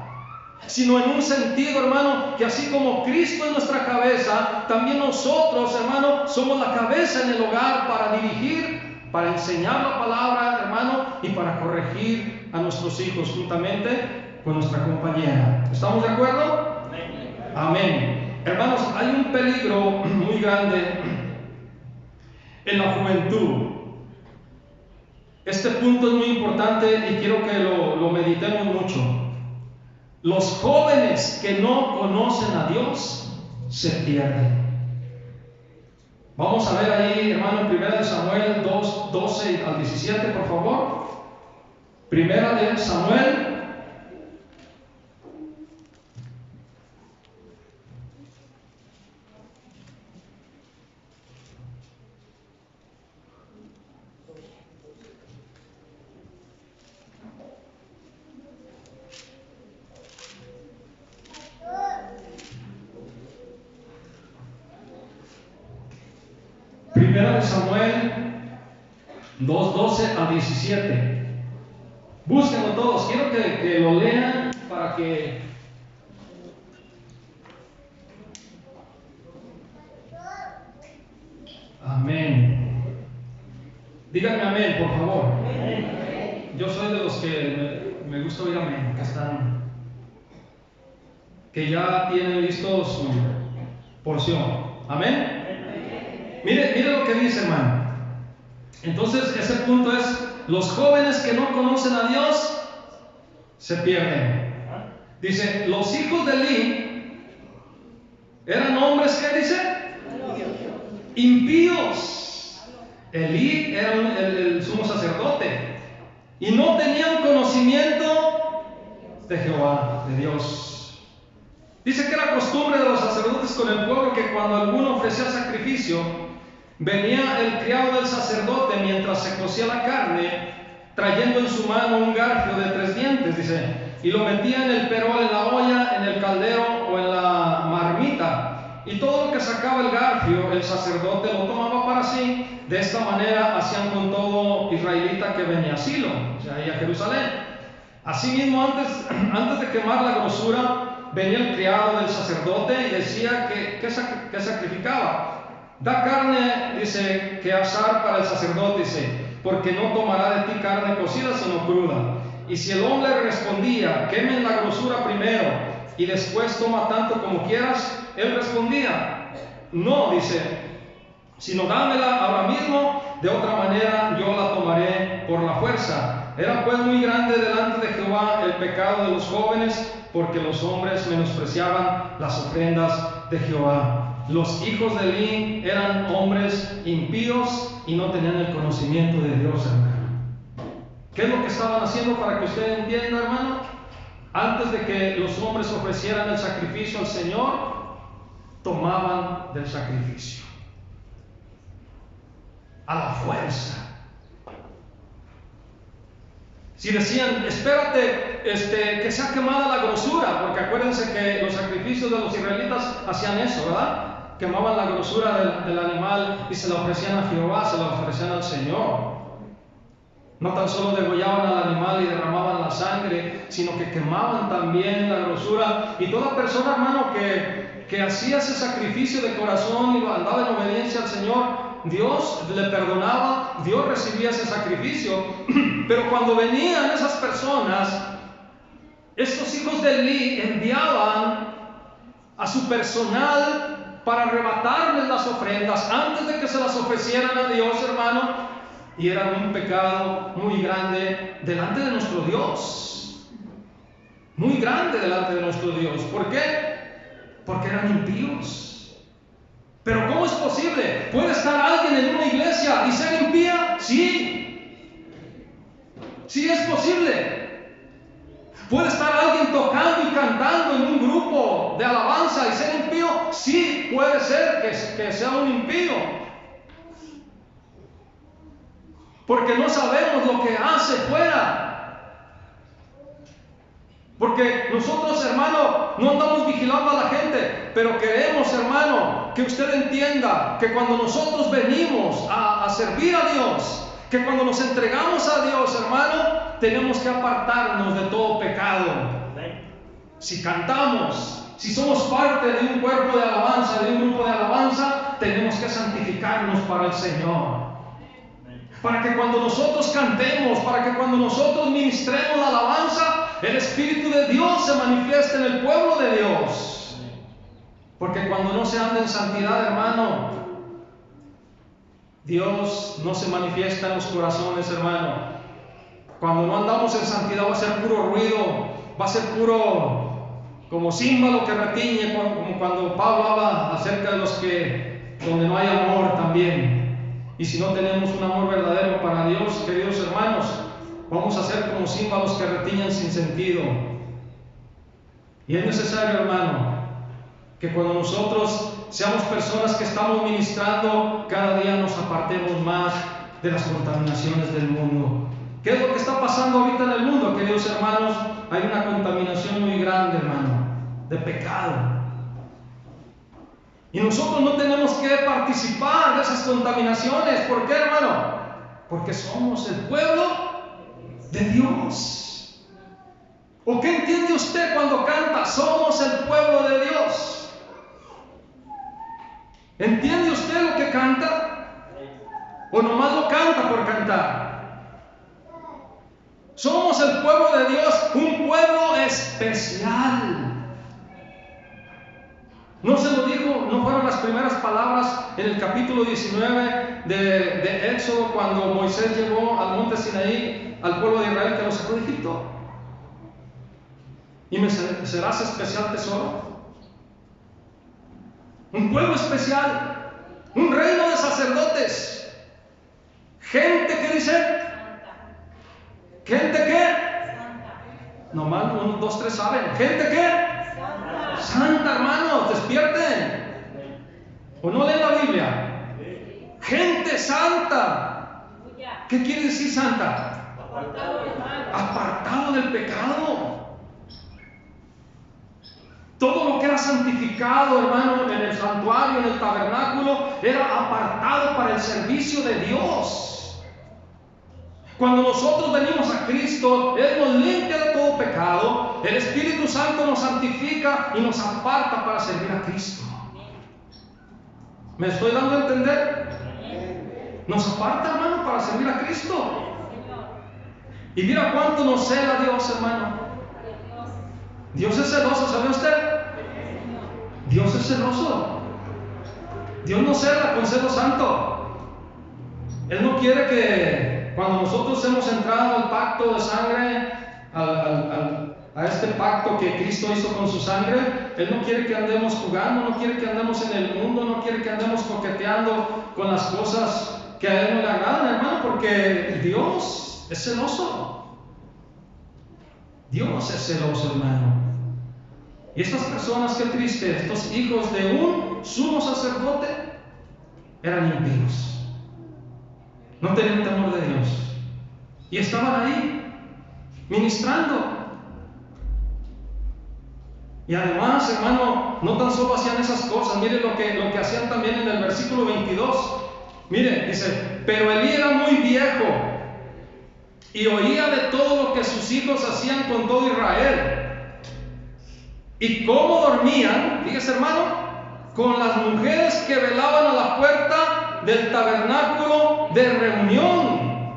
sino en un sentido, hermano, que así como Cristo es nuestra cabeza, también nosotros, hermano, somos la cabeza en el hogar para dirigir, para enseñar la palabra, hermano, y para corregir a nuestros hijos juntamente con nuestra compañera. ¿Estamos de acuerdo? Amén. Hermanos, hay un peligro muy grande en la juventud. Este punto es muy importante y quiero que lo meditemos mucho. Los jóvenes que no conocen a Dios se pierden. Vamos a ver ahí, hermano, en 1 Samuel 2, 12 al 17, por favor. 1 Samuel 2, 12 al 17. Búsquenlo todos. Quiero que lo lean para que... Amén. Díganme amén, por favor. Yo soy de los que me gusta oír amén, que ya tienen listo su porción. Amén. Mire lo que dice, hermano. Entonces, ese punto es: los jóvenes que no conocen a Dios se pierden. Dice, los hijos de Elí eran hombres, ¿qué dice? Impíos. Elí era el sumo sacerdote y no tenían conocimiento de Jehová, de Dios. Dice que era costumbre de los sacerdotes con el pueblo que cuando alguno ofrecía sacrificio, venía el criado del sacerdote mientras se cocía la carne, trayendo en su mano un garfio de 3 dientes, dice, y lo metía en el perol, en la olla, en el caldero o en la marmita, y todo lo que sacaba el garfio, el sacerdote lo tomaba para sí. De esta manera hacían con todo israelita que venía a Silo, o sea, ahí a Jerusalén. Asimismo, antes de quemar la grosura, venía el criado del sacerdote y decía que sacrificaba. Da carne, dice, que asar para el sacerdote, dice, porque no tomará de ti carne cocida, sino cruda. Y si el hombre respondía, quemen la grosura primero y después toma tanto como quieras, él respondía, no, dice, sino dámela ahora mismo, de otra manera yo la tomaré por la fuerza. Era pues muy grande delante de Jehová el pecado de los jóvenes, porque los hombres menospreciaban las ofrendas de Jehová. Los hijos de Elí eran hombres impíos y no tenían el conocimiento de Dios, hermano. ¿Qué es lo que estaban haciendo para que usted entienda, hermano? Antes de que los hombres ofrecieran el sacrificio al Señor, tomaban del sacrificio a la fuerza. Si decían, espérate, que sea quemada la grosura, porque acuérdense que los sacrificios de los israelitas hacían eso, ¿verdad? Quemaban la grosura del animal y se la ofrecían a Jehová, se la ofrecían al Señor. No tan solo degollaban al animal y derramaban la sangre, sino que quemaban también la grosura. Y toda persona, hermano, que hacía ese sacrificio de corazón y andaba en obediencia al Señor, Dios le perdonaba, Dios recibía ese sacrificio. Pero cuando venían esas personas, estos hijos de Elí enviaban a su personal para arrebatarles las ofrendas antes de que se las ofrecieran a Dios, hermano, y eran un pecado muy grande delante de nuestro Dios. Muy grande delante de nuestro Dios. ¿Por qué? Porque eran impíos. Pero ¿cómo es posible? ¿Puede estar alguien en una iglesia y ser impía? Sí. Sí es posible. ¿Puede estar alguien tocando y cantando en un grupo de alabanza y ser impío? Sí, puede ser que sea un impío. Porque no sabemos lo que hace fuera. Porque nosotros, hermano, no andamos vigilando a la gente, pero queremos, hermano, que usted entienda que cuando nosotros venimos a servir a Dios, que cuando nos entregamos a Dios, hermano, tenemos que apartarnos de todo pecado. Si cantamos, si somos parte de un cuerpo de alabanza, de un grupo de alabanza, tenemos que santificarnos para el Señor. Para que cuando nosotros cantemos, para que cuando nosotros ministremos la alabanza, el Espíritu de Dios se manifieste en el pueblo de Dios. Porque cuando no se anda en santidad, hermano, Dios no se manifiesta en los corazones, hermano. Cuando no andamos en santidad va a ser puro ruido, va a ser puro como címbalo que retiñe, como cuando Pablo habla acerca de los que donde no hay amor también. Y si no tenemos un amor verdadero para Dios, queridos hermanos, vamos a ser como címbalos que retiñan sin sentido. Y es necesario, hermano, que cuando nosotros seamos personas que estamos ministrando, cada día nos apartemos más de las contaminaciones del mundo. ¿Qué es lo que está pasando ahorita en el mundo, queridos hermanos? Hay una contaminación muy grande, hermano, de pecado. Y nosotros no tenemos que participar de esas contaminaciones. ¿Por qué, hermano? Porque somos el pueblo de Dios. ¿O qué entiende usted cuando canta? Somos el pueblo de Dios. ¿Entiende usted lo que canta? ¿O nomás lo canta por cantar? Somos el pueblo de Dios, un pueblo especial. No se lo dijo, no fueron las primeras palabras en el capítulo 19 de Éxodo, cuando Moisés llevó al monte Sinaí al pueblo de Israel que lo sacó de Egipto. Y me serás especial tesoro. Un pueblo especial, un reino de sacerdotes, gente que dice, gente que, nomás 1, 2, 3 saben, gente que, santa, hermanos, despierten. ¿O no leen la Biblia? Gente santa. ¿Qué quiere decir santa? Apartado del pecado. Todo lo que era santificado, hermano, en el santuario, en el tabernáculo, era apartado para el servicio de Dios. Cuando nosotros venimos a Cristo, Él nos limpia de todo pecado, el Espíritu Santo nos santifica y nos aparta para servir a Cristo. ¿Me estoy dando a entender? Nos aparta, hermano, para servir a Cristo. Y mira cuánto nos cela Dios, hermano. Dios es celoso, ¿sabe usted? Dios es celoso. Dios nos cela con celo santo. Él no quiere que cuando nosotros hemos entrado al pacto de sangre, a este pacto que Cristo hizo con su sangre, Él no quiere que andemos jugando, no quiere que andemos en el mundo, no quiere que andemos coqueteando con las cosas que a Él no le agradan, hermano, porque Dios es celoso. Dios es celoso, hermano. Y estas personas, qué triste, estos hijos de un sumo sacerdote eran impíos. No tenían temor de Dios. Y estaban ahí, ministrando. Y además, hermano, no tan solo hacían esas cosas. Mire lo que hacían también en el versículo 22. Mire, dice, pero Elí era muy viejo y oía de todo lo que sus hijos hacían con todo Israel. Y cómo dormían, fíjese, hermano, con las mujeres que velaban a la puerta del tabernáculo de reunión.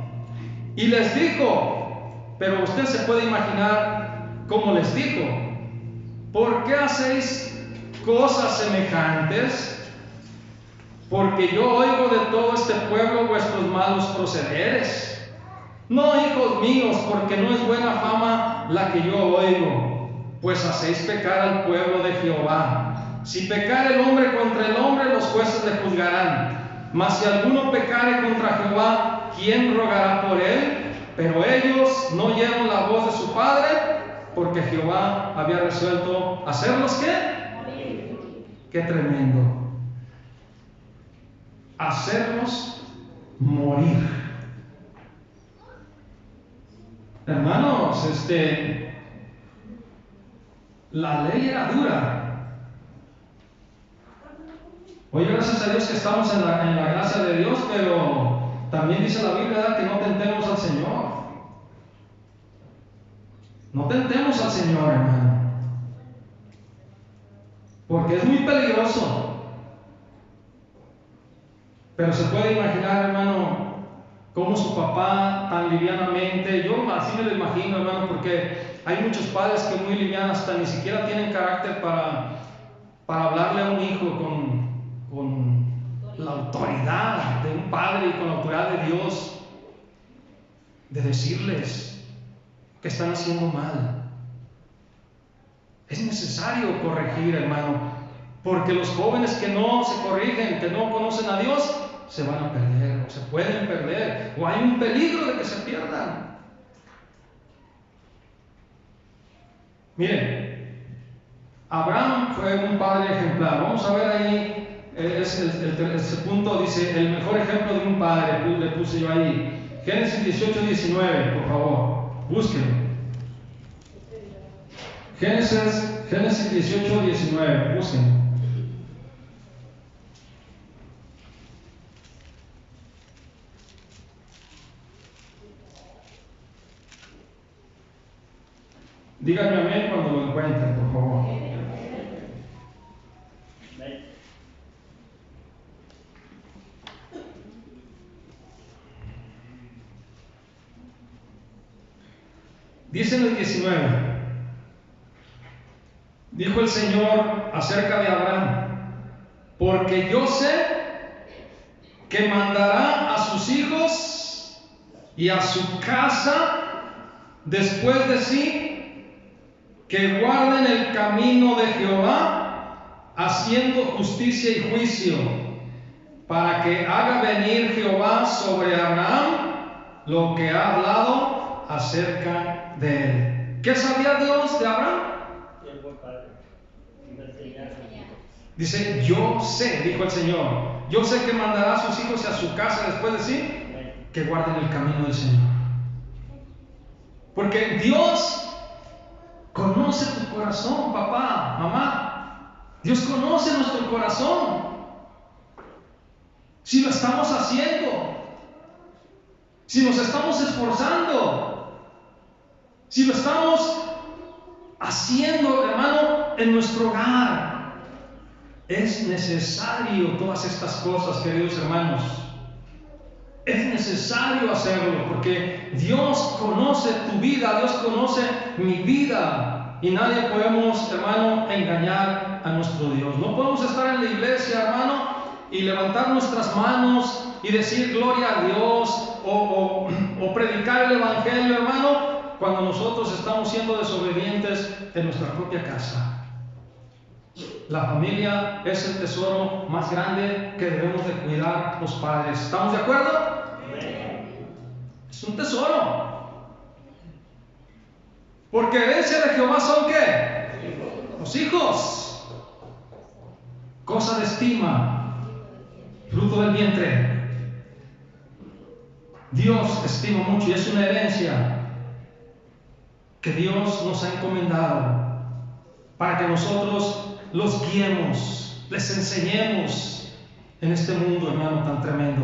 Y les dijo, pero usted se puede imaginar cómo les dijo: ¿por qué hacéis cosas semejantes? Porque yo oigo de todo este pueblo vuestros malos procederes. No, hijos míos, porque no es buena fama la que yo oigo, pues hacéis pecar al pueblo de Jehová. Si pecare el hombre contra el hombre, los jueces le juzgarán. Mas si alguno pecare contra Jehová, ¿quién rogará por él? Pero ellos no oyeron la voz de su padre, porque Jehová había resuelto hacerlos ¿qué? Qué tremendo. Hacerlos morir. Hermanos, la ley era dura. Hoy gracias a Dios que estamos en la gracia de Dios, pero también dice la Biblia que no tentemos al Señor. No tentemos al Señor, hermano, porque es muy peligroso. Pero se puede imaginar, hermano, cómo su papá tan livianamente, yo así me lo imagino, hermano, porque hay muchos padres que muy livianos hasta ni siquiera tienen carácter para hablarle a un hijo con la autoridad de un padre y con la autoridad de Dios, de decirles que están haciendo mal. Es necesario corregir, hermano, porque los jóvenes que no se corrigen, que no conocen a Dios, se van a perder, o se pueden perder, o hay un peligro de que se pierdan. Miren, Abraham fue un padre ejemplar. Vamos a ver ahí, ese punto dice, el mejor ejemplo de un padre, le puse yo ahí. Génesis 18:19, por favor, búsquenlo. Génesis 18:19, búsquenlo. Díganme amén cuando lo encuentren, por favor. Dice en el 19: dijo el Señor acerca de Abraham: porque yo sé que mandará a sus hijos y a su casa después de sí, que guarden el camino de Jehová, haciendo justicia y juicio, para que haga venir Jehová sobre Abraham lo que ha hablado acerca de él. ¿Qué sabía Dios de Abraham? Dice, yo sé, dijo el Señor, yo sé que mandará a sus hijos y a su casa después de sí, que guarden el camino del Señor. Porque Dios conoce tu corazón, papá, mamá. Dios conoce nuestro corazón. Si lo estamos haciendo, si nos estamos esforzando, si lo estamos haciendo, hermano, en nuestro hogar. Es necesario todas estas cosas, queridos hermanos. Es necesario hacerlo porque Dios conoce tu vida, Dios conoce mi vida, y nadie podemos, hermano, engañar a nuestro Dios. No podemos estar en la iglesia, hermano, y levantar nuestras manos y decir gloria a Dios o predicar el evangelio, hermano, cuando nosotros estamos siendo desobedientes en nuestra propia casa. La familia es el tesoro más grande que debemos de cuidar los padres. ¿Estamos de acuerdo? Es un tesoro. Porque herencia de Jehová son ¿qué? Los hijos. Cosa de estima, fruto del vientre. Dios estima mucho y es una herencia que Dios nos ha encomendado para que nosotros los guiemos, les enseñemos en este mundo, hermano, tan tremendo.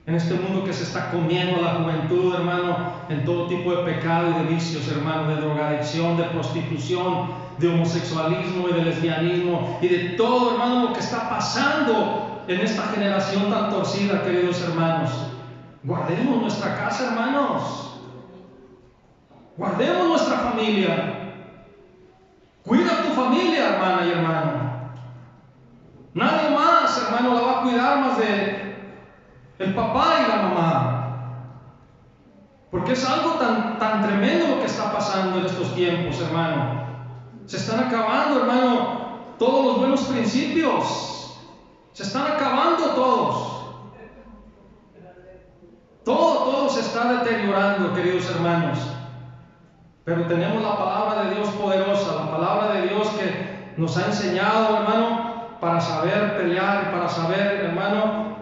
En este mundo que se está comiendo a la juventud, hermano, en todo tipo de pecado y de vicios, hermano, de drogadicción, de prostitución, de homosexualismo y de lesbianismo y de todo, hermano, lo que está pasando en esta generación tan torcida, queridos hermanos. Guardemos nuestra casa, hermanos. Guardemos nuestra familia. Cuida a tu familia, hermana y hermano. Nadie más, hermano, la va a cuidar más de el papá y la mamá. Porque es algo tan tremendo lo que está pasando en estos tiempos, hermano. Se están acabando, hermano, todos los buenos principios. Se están acabando todos. Todo se está deteriorando, queridos hermanos. Pero tenemos la palabra de Dios poderosa, la palabra de Dios que nos ha enseñado, hermano, para saber pelear, para saber, hermano,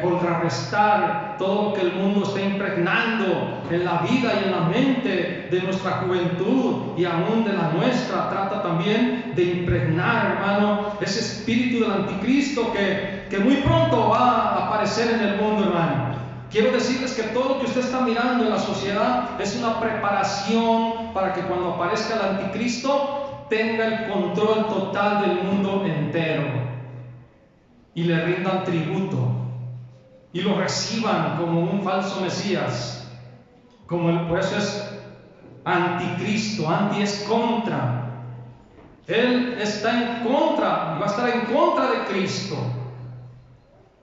contrarrestar todo lo que el mundo está impregnando en la vida y en la mente de nuestra juventud y aún de la nuestra. Trata también de impregnar, hermano, ese espíritu del anticristo que muy pronto va a aparecer en el mundo, hermano. Quiero decirles que todo lo que usted está mirando en la sociedad es una preparación para que cuando aparezca el anticristo tenga el control total del mundo entero y le rindan tributo y lo reciban como un falso Mesías. Por eso es anticristo. Anti es contra. Él está en contra y va a estar en contra de Cristo.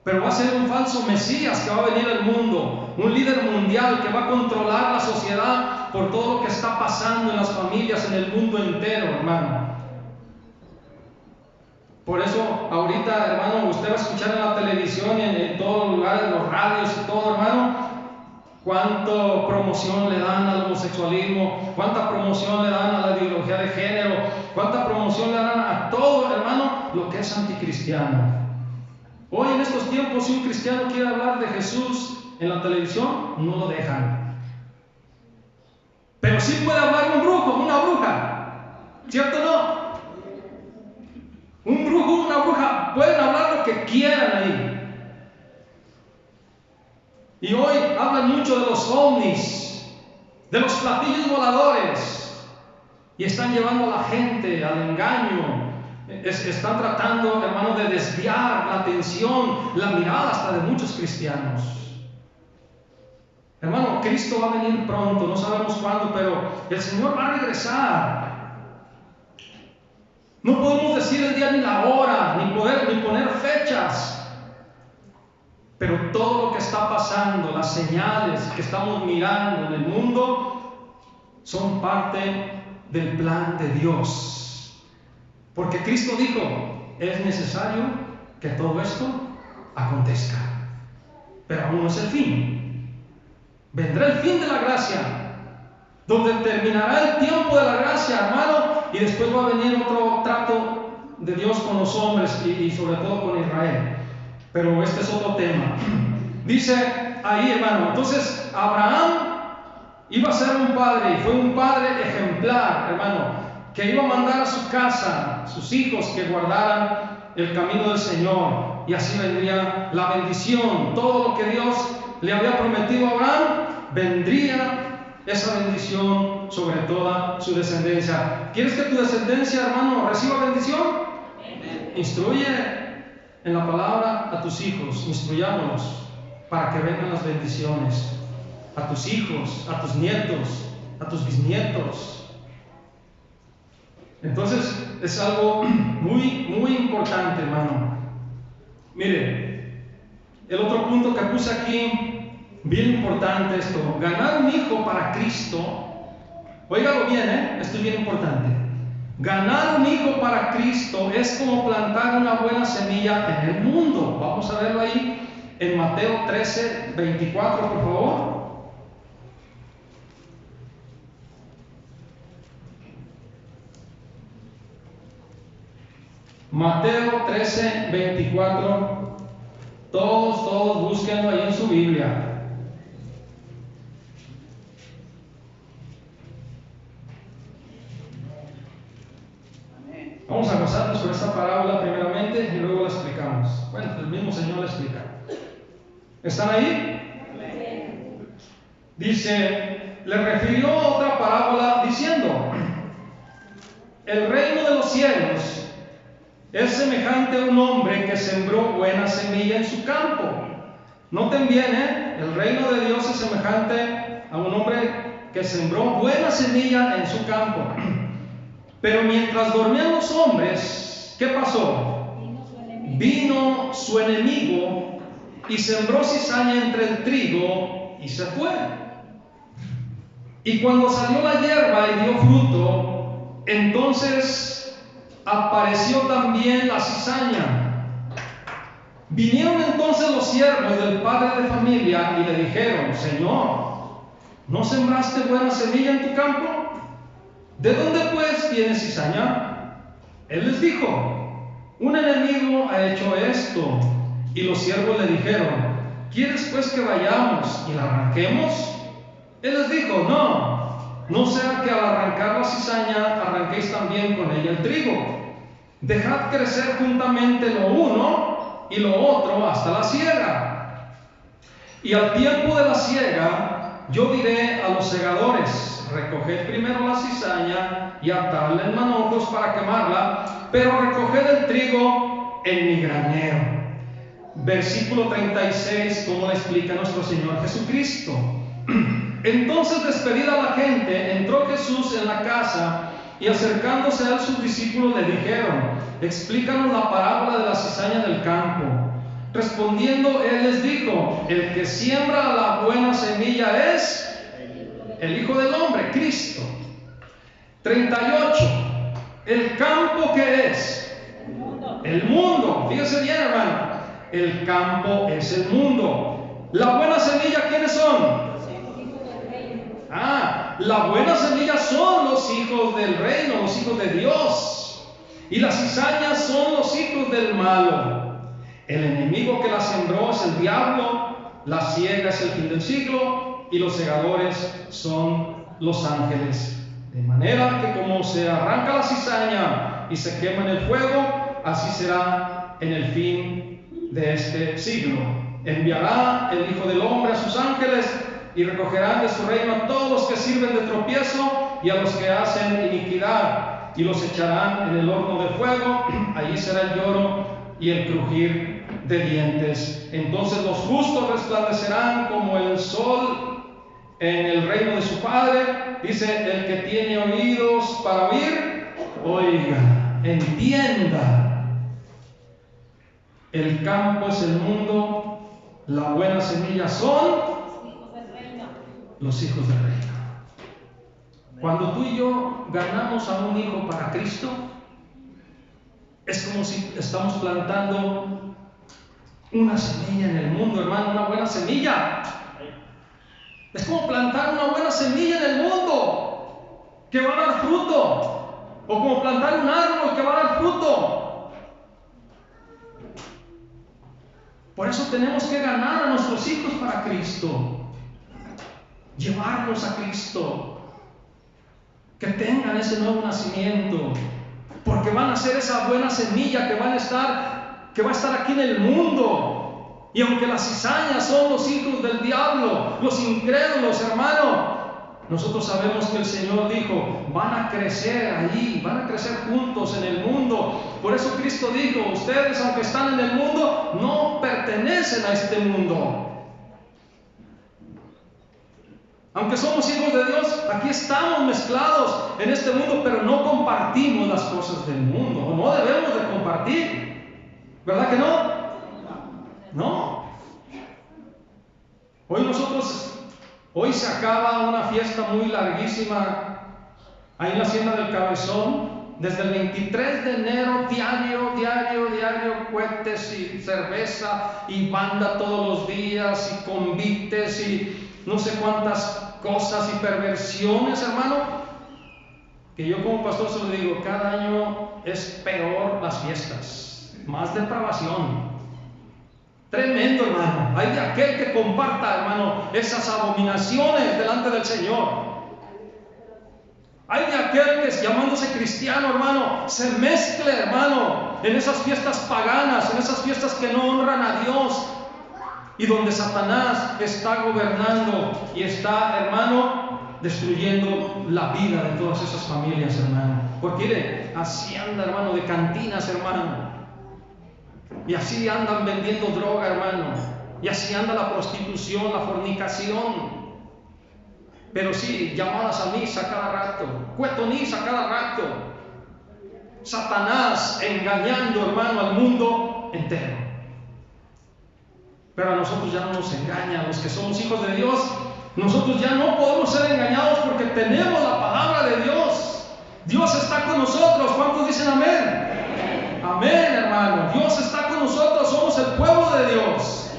Pero va a ser un falso Mesías que va a venir al mundo, un líder mundial que va a controlar la sociedad por todo lo que está pasando en las familias, en el mundo entero, hermano. Por eso, ahorita, hermano, usted va a escuchar en la televisión y en todos los lugares, en los radios y todo, hermano, cuánta promoción le dan al homosexualismo, cuánta promoción le dan a la ideología de género, cuánta promoción le dan a todo, hermano, lo que es anticristiano. Hoy en estos tiempos, si un cristiano quiere hablar de Jesús en la televisión, no lo dejan. Pero sí puede hablar un brujo, una bruja, ¿cierto o no? Un brujo, una bruja, pueden hablar lo que quieran ahí. Y hoy hablan mucho de los ovnis, de los platillos voladores, y están llevando a la gente al engaño. Están tratando, hermano, de desviar la atención, la mirada hasta de muchos cristianos. Hermano, Cristo va a venir pronto, no sabemos cuándo, pero el Señor va a regresar. No podemos decir el día ni la hora, ni poner fechas. Pero todo lo que está pasando, las señales que estamos mirando en el mundo, son parte del plan de Dios. Porque Cristo dijo, es necesario que todo esto acontezca. Pero aún no es el fin. Vendrá el fin de la gracia, donde terminará el tiempo de la gracia, hermano, y después va a venir otro trato de Dios con los hombres y sobre todo con Israel. Pero este es otro tema. Dice ahí, hermano, entonces Abraham iba a ser un padre, y fue un padre ejemplar, hermano, que iba a mandar a su casa, sus hijos, que guardaran el camino del Señor, y así vendría la bendición. Todo lo que Dios le había prometido a Abraham, vendría esa bendición sobre toda su descendencia. ¿Quieres que tu descendencia, hermano, reciba bendición? Instruye en la palabra a tus hijos, instruyámoslos para que vengan las bendiciones a tus hijos, a tus nietos, a tus bisnietos. Entonces es algo muy importante, hermano. Mire, el otro punto que puse aquí, bien importante esto, ganar un hijo para Cristo. Óigalo bien, esto es bien importante. Ganar un hijo para Cristo es como plantar una buena semilla en el mundo. Vamos a verlo ahí en Mateo 13, 24, por favor. Mateo 13, 24. Todos búsquenlo ahí en su Biblia. Vamos a basarnos sobre esta parábola primeramente y luego la explicamos. Bueno, el mismo Señor la explica. ¿Están ahí? Dice, le refirió otra parábola diciendo: el reino de los cielos es semejante a un hombre que sembró buena semilla en su campo. Noten bien, el reino de Dios es semejante a un hombre que sembró buena semilla en su campo. Pero mientras dormían los hombres, ¿qué pasó? Vino su enemigo y sembró cizaña entre el trigo y se fue. Y cuando salió la hierba y dio fruto, entonces apareció también la cizaña. Vinieron entonces los siervos del padre de familia y le dijeron: Señor, ¿no sembraste buena semilla en tu campo? ¿De dónde pues viene cizaña? Él les dijo: un enemigo ha hecho esto. Y los siervos le dijeron: ¿quieres pues que vayamos y la arranquemos? Él les dijo: no sea que al arrancar la cizaña arranquéis también con ella el trigo. Dejad crecer juntamente lo uno y lo otro hasta la siega. Y al tiempo de la siega yo diré a los segadores: recoged primero la cizaña y atadla en manojos para quemarla, pero recoged el trigo en mi granero. Versículo 36, como le explica nuestro Señor Jesucristo. Entonces, despedida la gente, entró Jesús en la casa, y acercándose a él sus discípulos le dijeron: explícanos la parábola de la cizaña del campo. Respondiendo él les dijo: el que siembra la buena semilla es el Hijo del Hombre, Cristo. 38. ¿El campo qué es? El mundo. Fíjese bien, hermano. El campo es el mundo. ¿La buena semilla quiénes son? La buena semilla son los hijos del reino, los hijos de Dios. Y las cizañas son los hijos del malo. El enemigo que la sembró es el diablo, la siega es el fin del siglo, y los segadores son los ángeles. De manera que como se arranca la cizaña y se quema en el fuego, así será en el fin de este siglo. Enviará el Hijo del Hombre a sus ángeles y recogerán de su reino a todos los que sirven de tropiezo y a los que hacen iniquidad, y los echarán en el horno de fuego. Allí será el lloro y el crujir de dientes. Entonces los justos resplandecerán como el sol en el reino de su Padre. Dice: el que tiene oídos para oír, oiga, entienda. El campo es el mundo, la buena semilla son los hijos del reino. Cuando tú y yo ganamos a un hijo para Cristo, es como si estamos plantando una semilla en el mundo, hermano, una buena semilla. Es como plantar una buena semilla en el mundo que va a dar fruto, o como plantar un árbol que va a dar fruto. Por eso tenemos que ganar a nuestros hijos para Cristo, llevarlos a Cristo, que tengan ese nuevo nacimiento, porque van a ser esa buena semilla que va a estar aquí en el mundo. Y aunque las cizañas son los hijos del diablo, los incrédulos, hermano, nosotros sabemos que el Señor dijo: van a crecer allí, van a crecer juntos en el mundo. Por eso Cristo dijo: ustedes, aunque están en el mundo, no pertenecen a este mundo. Aunque somos hijos de Dios, aquí estamos mezclados en este mundo, pero no compartimos las cosas del mundo, o no debemos de compartir. ¿Verdad que no? No. Hoy se acaba una fiesta muy larguísima ahí en la Hacienda del Cabezón. Desde el 23 de enero, diario, cohetes y cerveza y banda todos los días y convites y no sé cuántas cosas y perversiones, hermano, que yo como pastor se lo digo: cada año es peor las fiestas, más depravación. Tremendo, hermano. Hay de aquel que comparta, hermano, esas abominaciones delante del Señor. Hay de aquel que, llamándose cristiano, hermano, se mezcle, hermano, en esas fiestas paganas, en esas fiestas que no honran a Dios, y donde Satanás está gobernando y está, hermano, destruyendo la vida de todas esas familias, hermano. Porque mire, así anda, hermano, de cantinas, hermano. Y así andan vendiendo droga, hermano. Y así anda la prostitución, la fornicación. Pero sí, llamadas a misa cada rato, cuetoniza cada rato. Satanás engañando, hermano, al mundo entero. Pero a nosotros ya no nos engaña, los que somos hijos de Dios. Nosotros ya no podemos ser engañados porque tenemos la palabra de Dios. Dios está con nosotros. ¿Cuántos dicen amén? Amén, hermano. Dios está con nosotros. Somos el pueblo de Dios.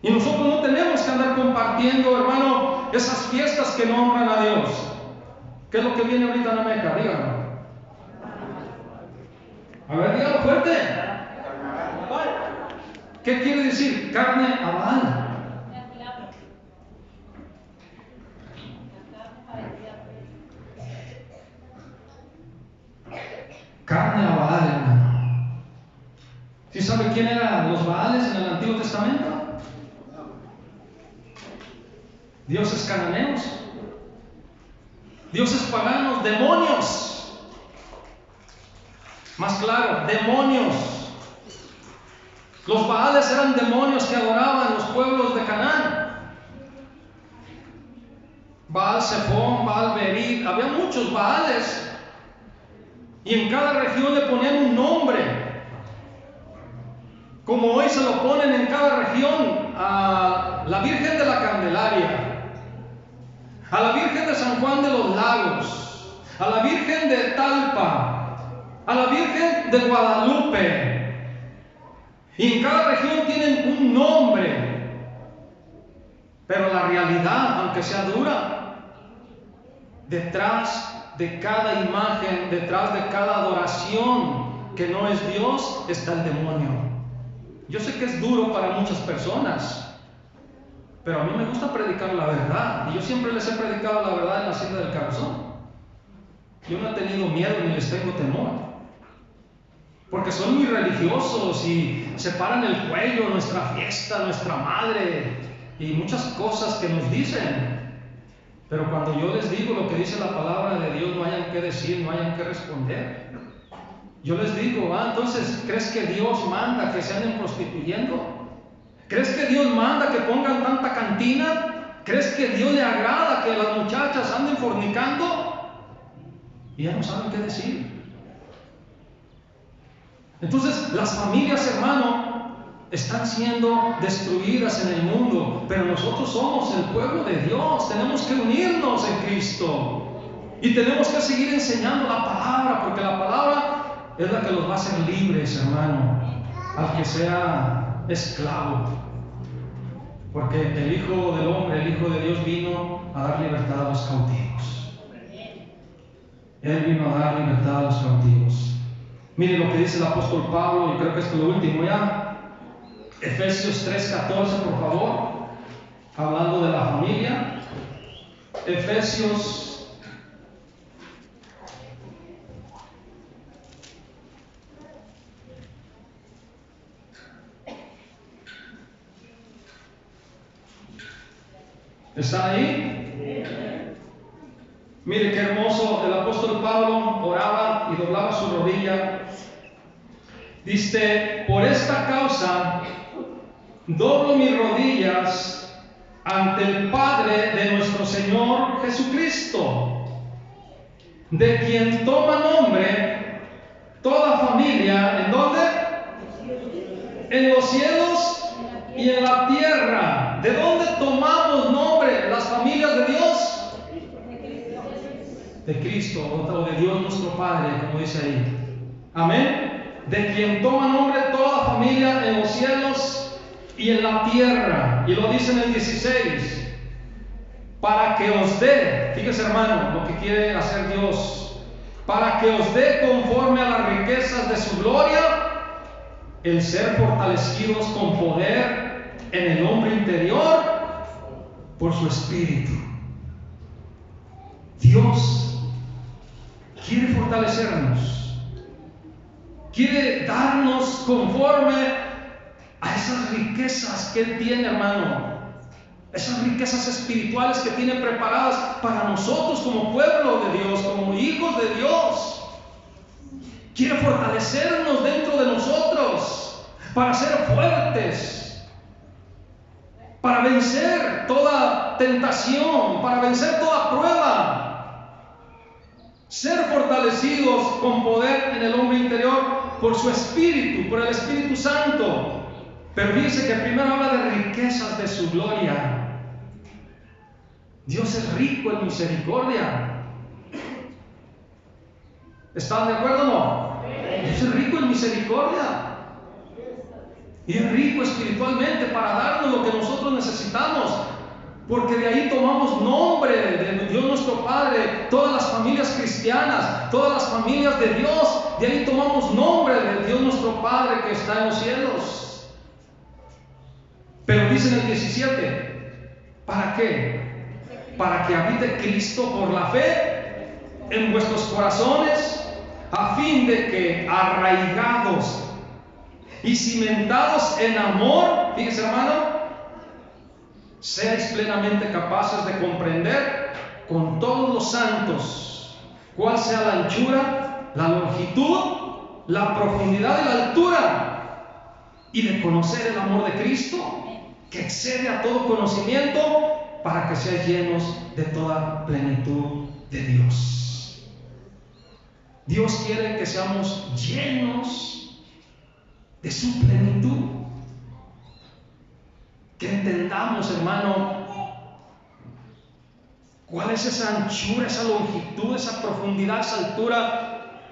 Y nosotros no tenemos que andar compartiendo, hermano, esas fiestas que no honran a Dios. ¿Qué es lo que viene ahorita en la Meca? Díganlo. A ver, díganlo fuerte. ¿Qué quiere decir? Carne a Baal. Carne a Baal, hermano. ¿Sí sabe quién eran los Baales en el Antiguo Testamento? Dioses cananeos, dioses paganos, demonios. Más claro, demonios. Los Baales eran demonios que adoraban los pueblos de Canaán. Baal Zephón, Baal Berit, había muchos Baales. Y en cada región le ponían un nombre. Como hoy se lo ponen en cada región a la Virgen de la Candelaria, a la Virgen de San Juan de los Lagos, a la Virgen de Talpa, a la Virgen de Guadalupe. Y en cada región tienen un nombre. Pero la realidad, aunque sea dura, detrás de cada imagen, detrás de cada adoración que no es Dios, está el demonio. Yo sé que es duro para muchas personas, pero a mí me gusta predicar la verdad. Y yo siempre les he predicado la verdad en la Hacienda del Cabezón. Yo no he tenido miedo ni les tengo temor, porque son muy religiosos y se paran el cuello, nuestra fiesta, nuestra madre y muchas cosas que nos dicen. Pero cuando yo les digo lo que dice la palabra de Dios, no hayan que decir, no hayan que responder. Yo les digo, entonces, ¿crees que Dios manda que se anden prostituyendo? ¿Crees que Dios manda que pongan tanta cantina? ¿Crees que Dios le agrada que las muchachas anden fornicando? Y ya no saben qué decir. Entonces, las familias, hermano, están siendo destruidas en el mundo, pero nosotros somos el pueblo de Dios. Tenemos que unirnos en Cristo y tenemos que seguir enseñando la palabra, porque la palabra es la que los va a hacer libres, hermano, al que sea esclavo. Porque el Hijo del Hombre, el Hijo de Dios, vino a dar libertad a los cautivos. Él vino a dar libertad a los cautivos. Mire lo que dice el apóstol Pablo, y creo que esto es lo último ya. Efesios 3:14, por favor, hablando de la familia. Efesios ¿está ahí? Mire qué hermoso. El apóstol Pablo oraba y doblaba su rodilla. Dice: por esta causa doblo mis rodillas ante el Padre de nuestro Señor Jesucristo, de quien toma nombre toda familia. ¿En dónde? En los cielos y en la tierra. ¿De dónde tomamos nombre las familias de Dios? De Cristo, o de Dios nuestro Padre, como dice ahí. Amén. De quien toma nombre toda familia en los cielos y en la tierra. Y lo dice en el 16: para que os dé, fíjese hermano, lo que quiere hacer Dios, para que os dé conforme a las riquezas de su gloria, el ser fortalecidos con poder en el hombre interior por su Espíritu. Dios quiere fortalecernos, quiere darnos conforme a esas riquezas que Él tiene, hermano. Esas riquezas espirituales que tiene preparadas para nosotros como pueblo de Dios, como hijos de Dios. Quiere fortalecernos dentro de nosotros para ser fuertes, para vencer toda tentación, para vencer toda prueba. ser fortalecidos con poder en el hombre interior por su Espíritu, por el Espíritu Santo. Pero fíjense que primero habla de riquezas de su gloria. Dios es rico en misericordia. ¿Están de acuerdo o no? Dios es rico en misericordia. Y es rico espiritualmente para darnos lo que nosotros necesitamos. Porque de ahí tomamos nombre de Dios nuestro Padre. Todas las familias cristianas, todas las familias de Dios, de ahí tomamos nombre de Dios nuestro Padre que está en los cielos. Pero dice en el 17, ¿para qué? Para que habite Cristo por la fe en vuestros corazones, a fin de que arraigados y cimentados en amor, fíjense hermano, seáis plenamente capaces de comprender con todos los santos cuál sea la anchura, la longitud, la profundidad y la altura, y de conocer el amor de Cristo, que excede a todo conocimiento, para que seáis llenos de toda plenitud de Dios. Dios quiere que seamos llenos de su plenitud. Que entendamos, hermano, cuál es esa anchura, esa longitud, esa profundidad, esa altura.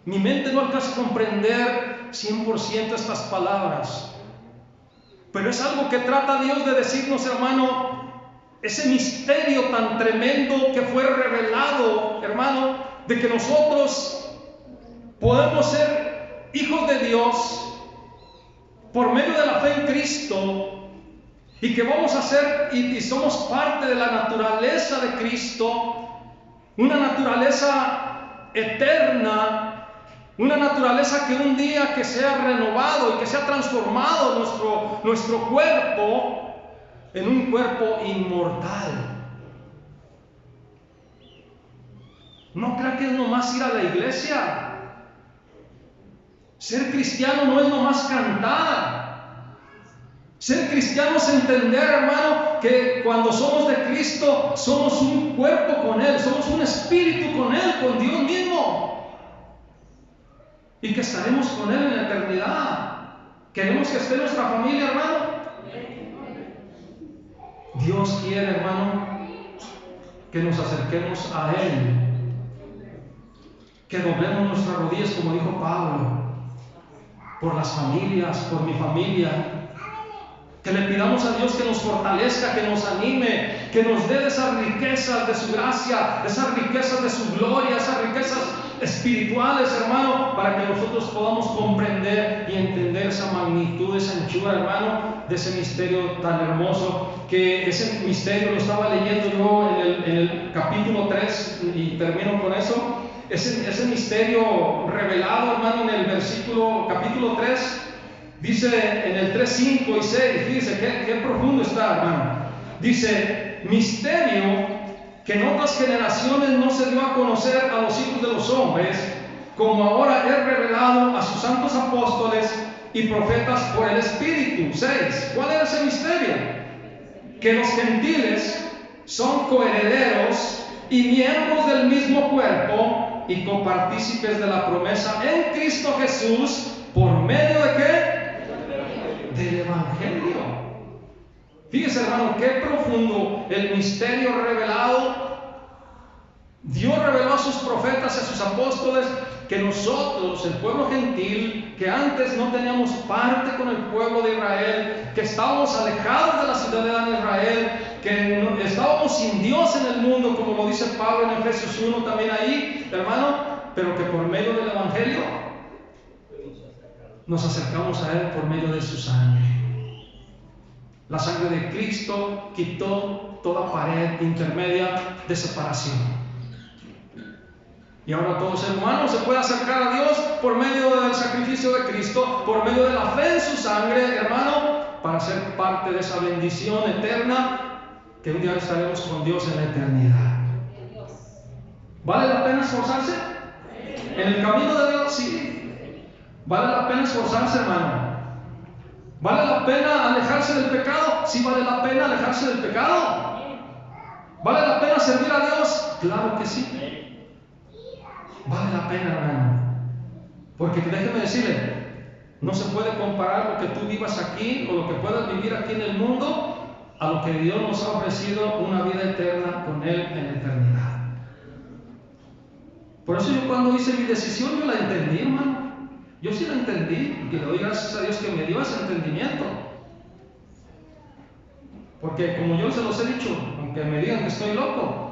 Mi mente no alcanza a comprender 100% estas palabras, pero es algo que trata Dios de decirnos, hermano. Ese misterio tan tremendo que fue revelado, hermano, de que nosotros podemos ser hijos de Dios por medio de la fe en Cristo, y que vamos a ser y somos parte de la naturaleza de Cristo, una naturaleza eterna, una naturaleza que un día que sea renovado y que sea transformado nuestro cuerpo en un cuerpo inmortal. No crea que es nomás ir a la iglesia. Ser cristiano no es nomás cantar. Ser cristiano es entender, hermano, que cuando somos de Cristo somos un cuerpo con Él, somos un espíritu con Él, con Dios mismo, y que estaremos con Él en la eternidad. ¿Queremos que esté nuestra familia, hermano? Dios quiere, hermano, que nos acerquemos a Él, que doblemos nuestras rodillas, como dijo Pablo, por las familias, por mi familia, que le pidamos a Dios que nos fortalezca, que nos anime, que nos dé esas riquezas de su gracia, esas riquezas de su gloria, esas riquezas espirituales, hermano, para que nosotros podamos comprender y entender esa magnitud, esa anchura, hermano, de ese misterio tan hermoso. Que ese misterio lo estaba leyendo yo en el capítulo 3, y termino con eso. Ese misterio revelado, hermano, en el capítulo 3, dice en el 3, 5 y 6, fíjese qué profundo está, hermano. Dice: misterio que en otras generaciones no se dio a conocer a los hijos de los hombres, como ahora es revelado a sus santos apóstoles y profetas por el Espíritu. 6. ¿Cuál era ese misterio? Que los gentiles son coherederos y miembros del mismo cuerpo y copartícipes de la promesa en Cristo Jesús, ¿por medio de qué? Del Evangelio. Fíjese, hermano, qué profundo el misterio revelado. Dios reveló a sus profetas y a sus apóstoles que nosotros, el pueblo gentil, que antes no teníamos parte con el pueblo de Israel, que estábamos alejados de la ciudadanía de Israel, que estábamos sin Dios en el mundo, como lo dice Pablo en Efesios 1 también ahí, hermano, pero que por medio del Evangelio nos acercamos a Él por medio de su sangre. La sangre de Cristo quitó toda pared intermedia de separación. Y ahora todo ser humano se puede acercar a Dios por medio del sacrificio de Cristo, por medio de la fe en su sangre, hermano, para ser parte de esa bendición eterna, que un día estaremos con Dios en la eternidad. ¿Vale la pena esforzarse? En el camino de Dios, sí. ¿Vale la pena esforzarse, hermano? ¿Vale la pena alejarse del pecado? Sí, vale la pena alejarse del pecado. ¿Vale la pena servir a Dios? Claro que sí. vale la pena, hermano. Porque déjeme decirle, no se puede comparar lo que tú vivas aquí o lo que puedas vivir aquí en el mundo a lo que Dios nos ha ofrecido, una vida eterna con Él en la eternidad. Por eso yo cuando hice mi decisión, yo la entendí, hermano. Yo sí la entendí y le doy gracias a Dios que me dio ese entendimiento. Porque como yo se los he dicho, aunque me digan que estoy loco,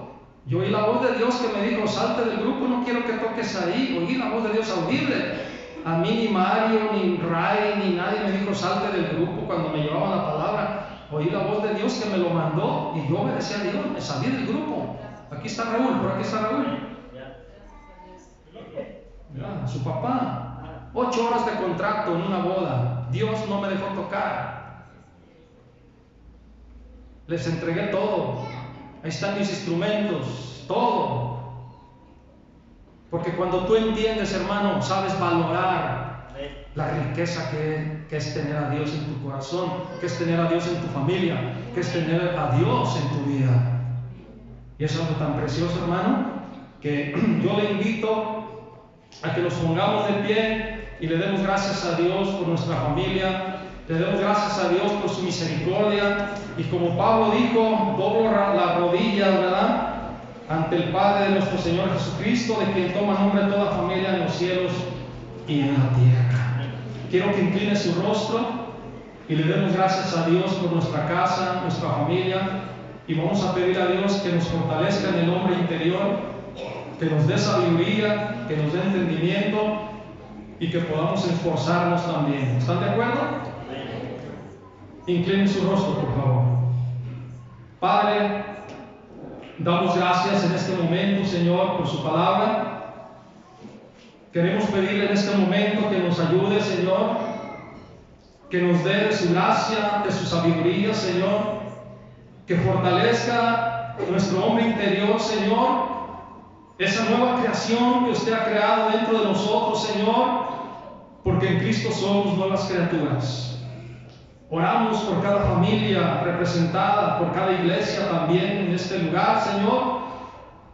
yo oí la voz de Dios que me dijo, salte del grupo, no quiero que toques ahí. Oí la voz de Dios audible. A mí ni Mario, ni Ray, ni nadie me dijo salte del grupo cuando me llevaban la palabra. Oí la voz de Dios que me lo mandó y yo obedecí a Dios, me salí del grupo. Aquí está Raúl, por aquí está Raúl. Mira, su papá. 8 horas de contrato en una boda. Dios no me dejó tocar. Les entregué todo. Ahí están mis instrumentos, todo. Porque cuando tú entiendes, hermano, sabes valorar la riqueza que es tener a Dios en tu corazón, que es tener a Dios en tu familia, que es tener a Dios en tu vida. Y eso es algo tan precioso, hermano, que yo le invito a que nos pongamos de pie y le demos gracias a Dios por nuestra familia, le demos gracias a Dios por su misericordia. Y como Pablo dijo, doblo las rodillas, ¿verdad?, ante el Padre de nuestro Señor Jesucristo, de quien toma nombre toda familia en los cielos y en la tierra. Quiero que incline su rostro y le demos gracias a Dios por nuestra casa, nuestra familia, y vamos a pedir a Dios que nos fortalezca en el hombre interior, que nos dé sabiduría, que nos dé entendimiento y que podamos esforzarnos también. ¿Están de acuerdo? Inclinen su rostro, por favor. Padre, damos gracias en este momento, Señor, por su palabra. Queremos pedirle en este momento que nos ayude, Señor, que nos dé de su gracia, de su sabiduría, Señor, que fortalezca nuestro hombre interior, Señor, esa nueva creación que usted ha creado dentro de nosotros, Señor, porque en Cristo somos nuevas criaturas. Oramos por cada familia representada, por cada iglesia también en este lugar, Señor,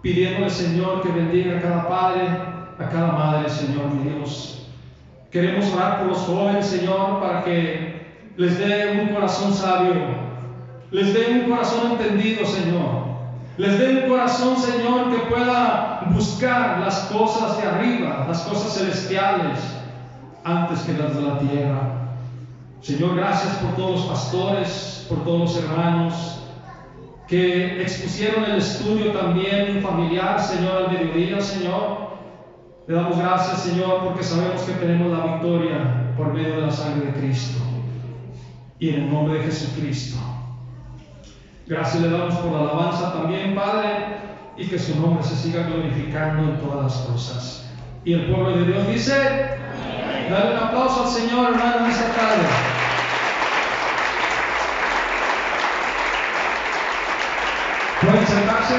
pidiéndole, Señor, que bendiga a cada padre, a cada madre, Señor, mi Dios. Queremos orar por los jóvenes, Señor, para que les dé un corazón sabio, les dé un corazón entendido, Señor. Les dé un corazón, Señor, que pueda buscar las cosas de arriba, las cosas celestiales, antes que las de la tierra. Señor, gracias por todos los pastores, por todos los hermanos que expusieron el estudio también familiar, Señor, al mediodía, Señor. Le damos gracias, Señor, porque sabemos que tenemos la victoria por medio de la sangre de Cristo y en el nombre de Jesucristo. Gracias le damos por la alabanza también, Padre, y que su nombre se siga glorificando en todas las cosas. Y el pueblo de Dios dice, dale un aplauso al Señor, hermano, en esta tarde. ¿Pueden sentarse?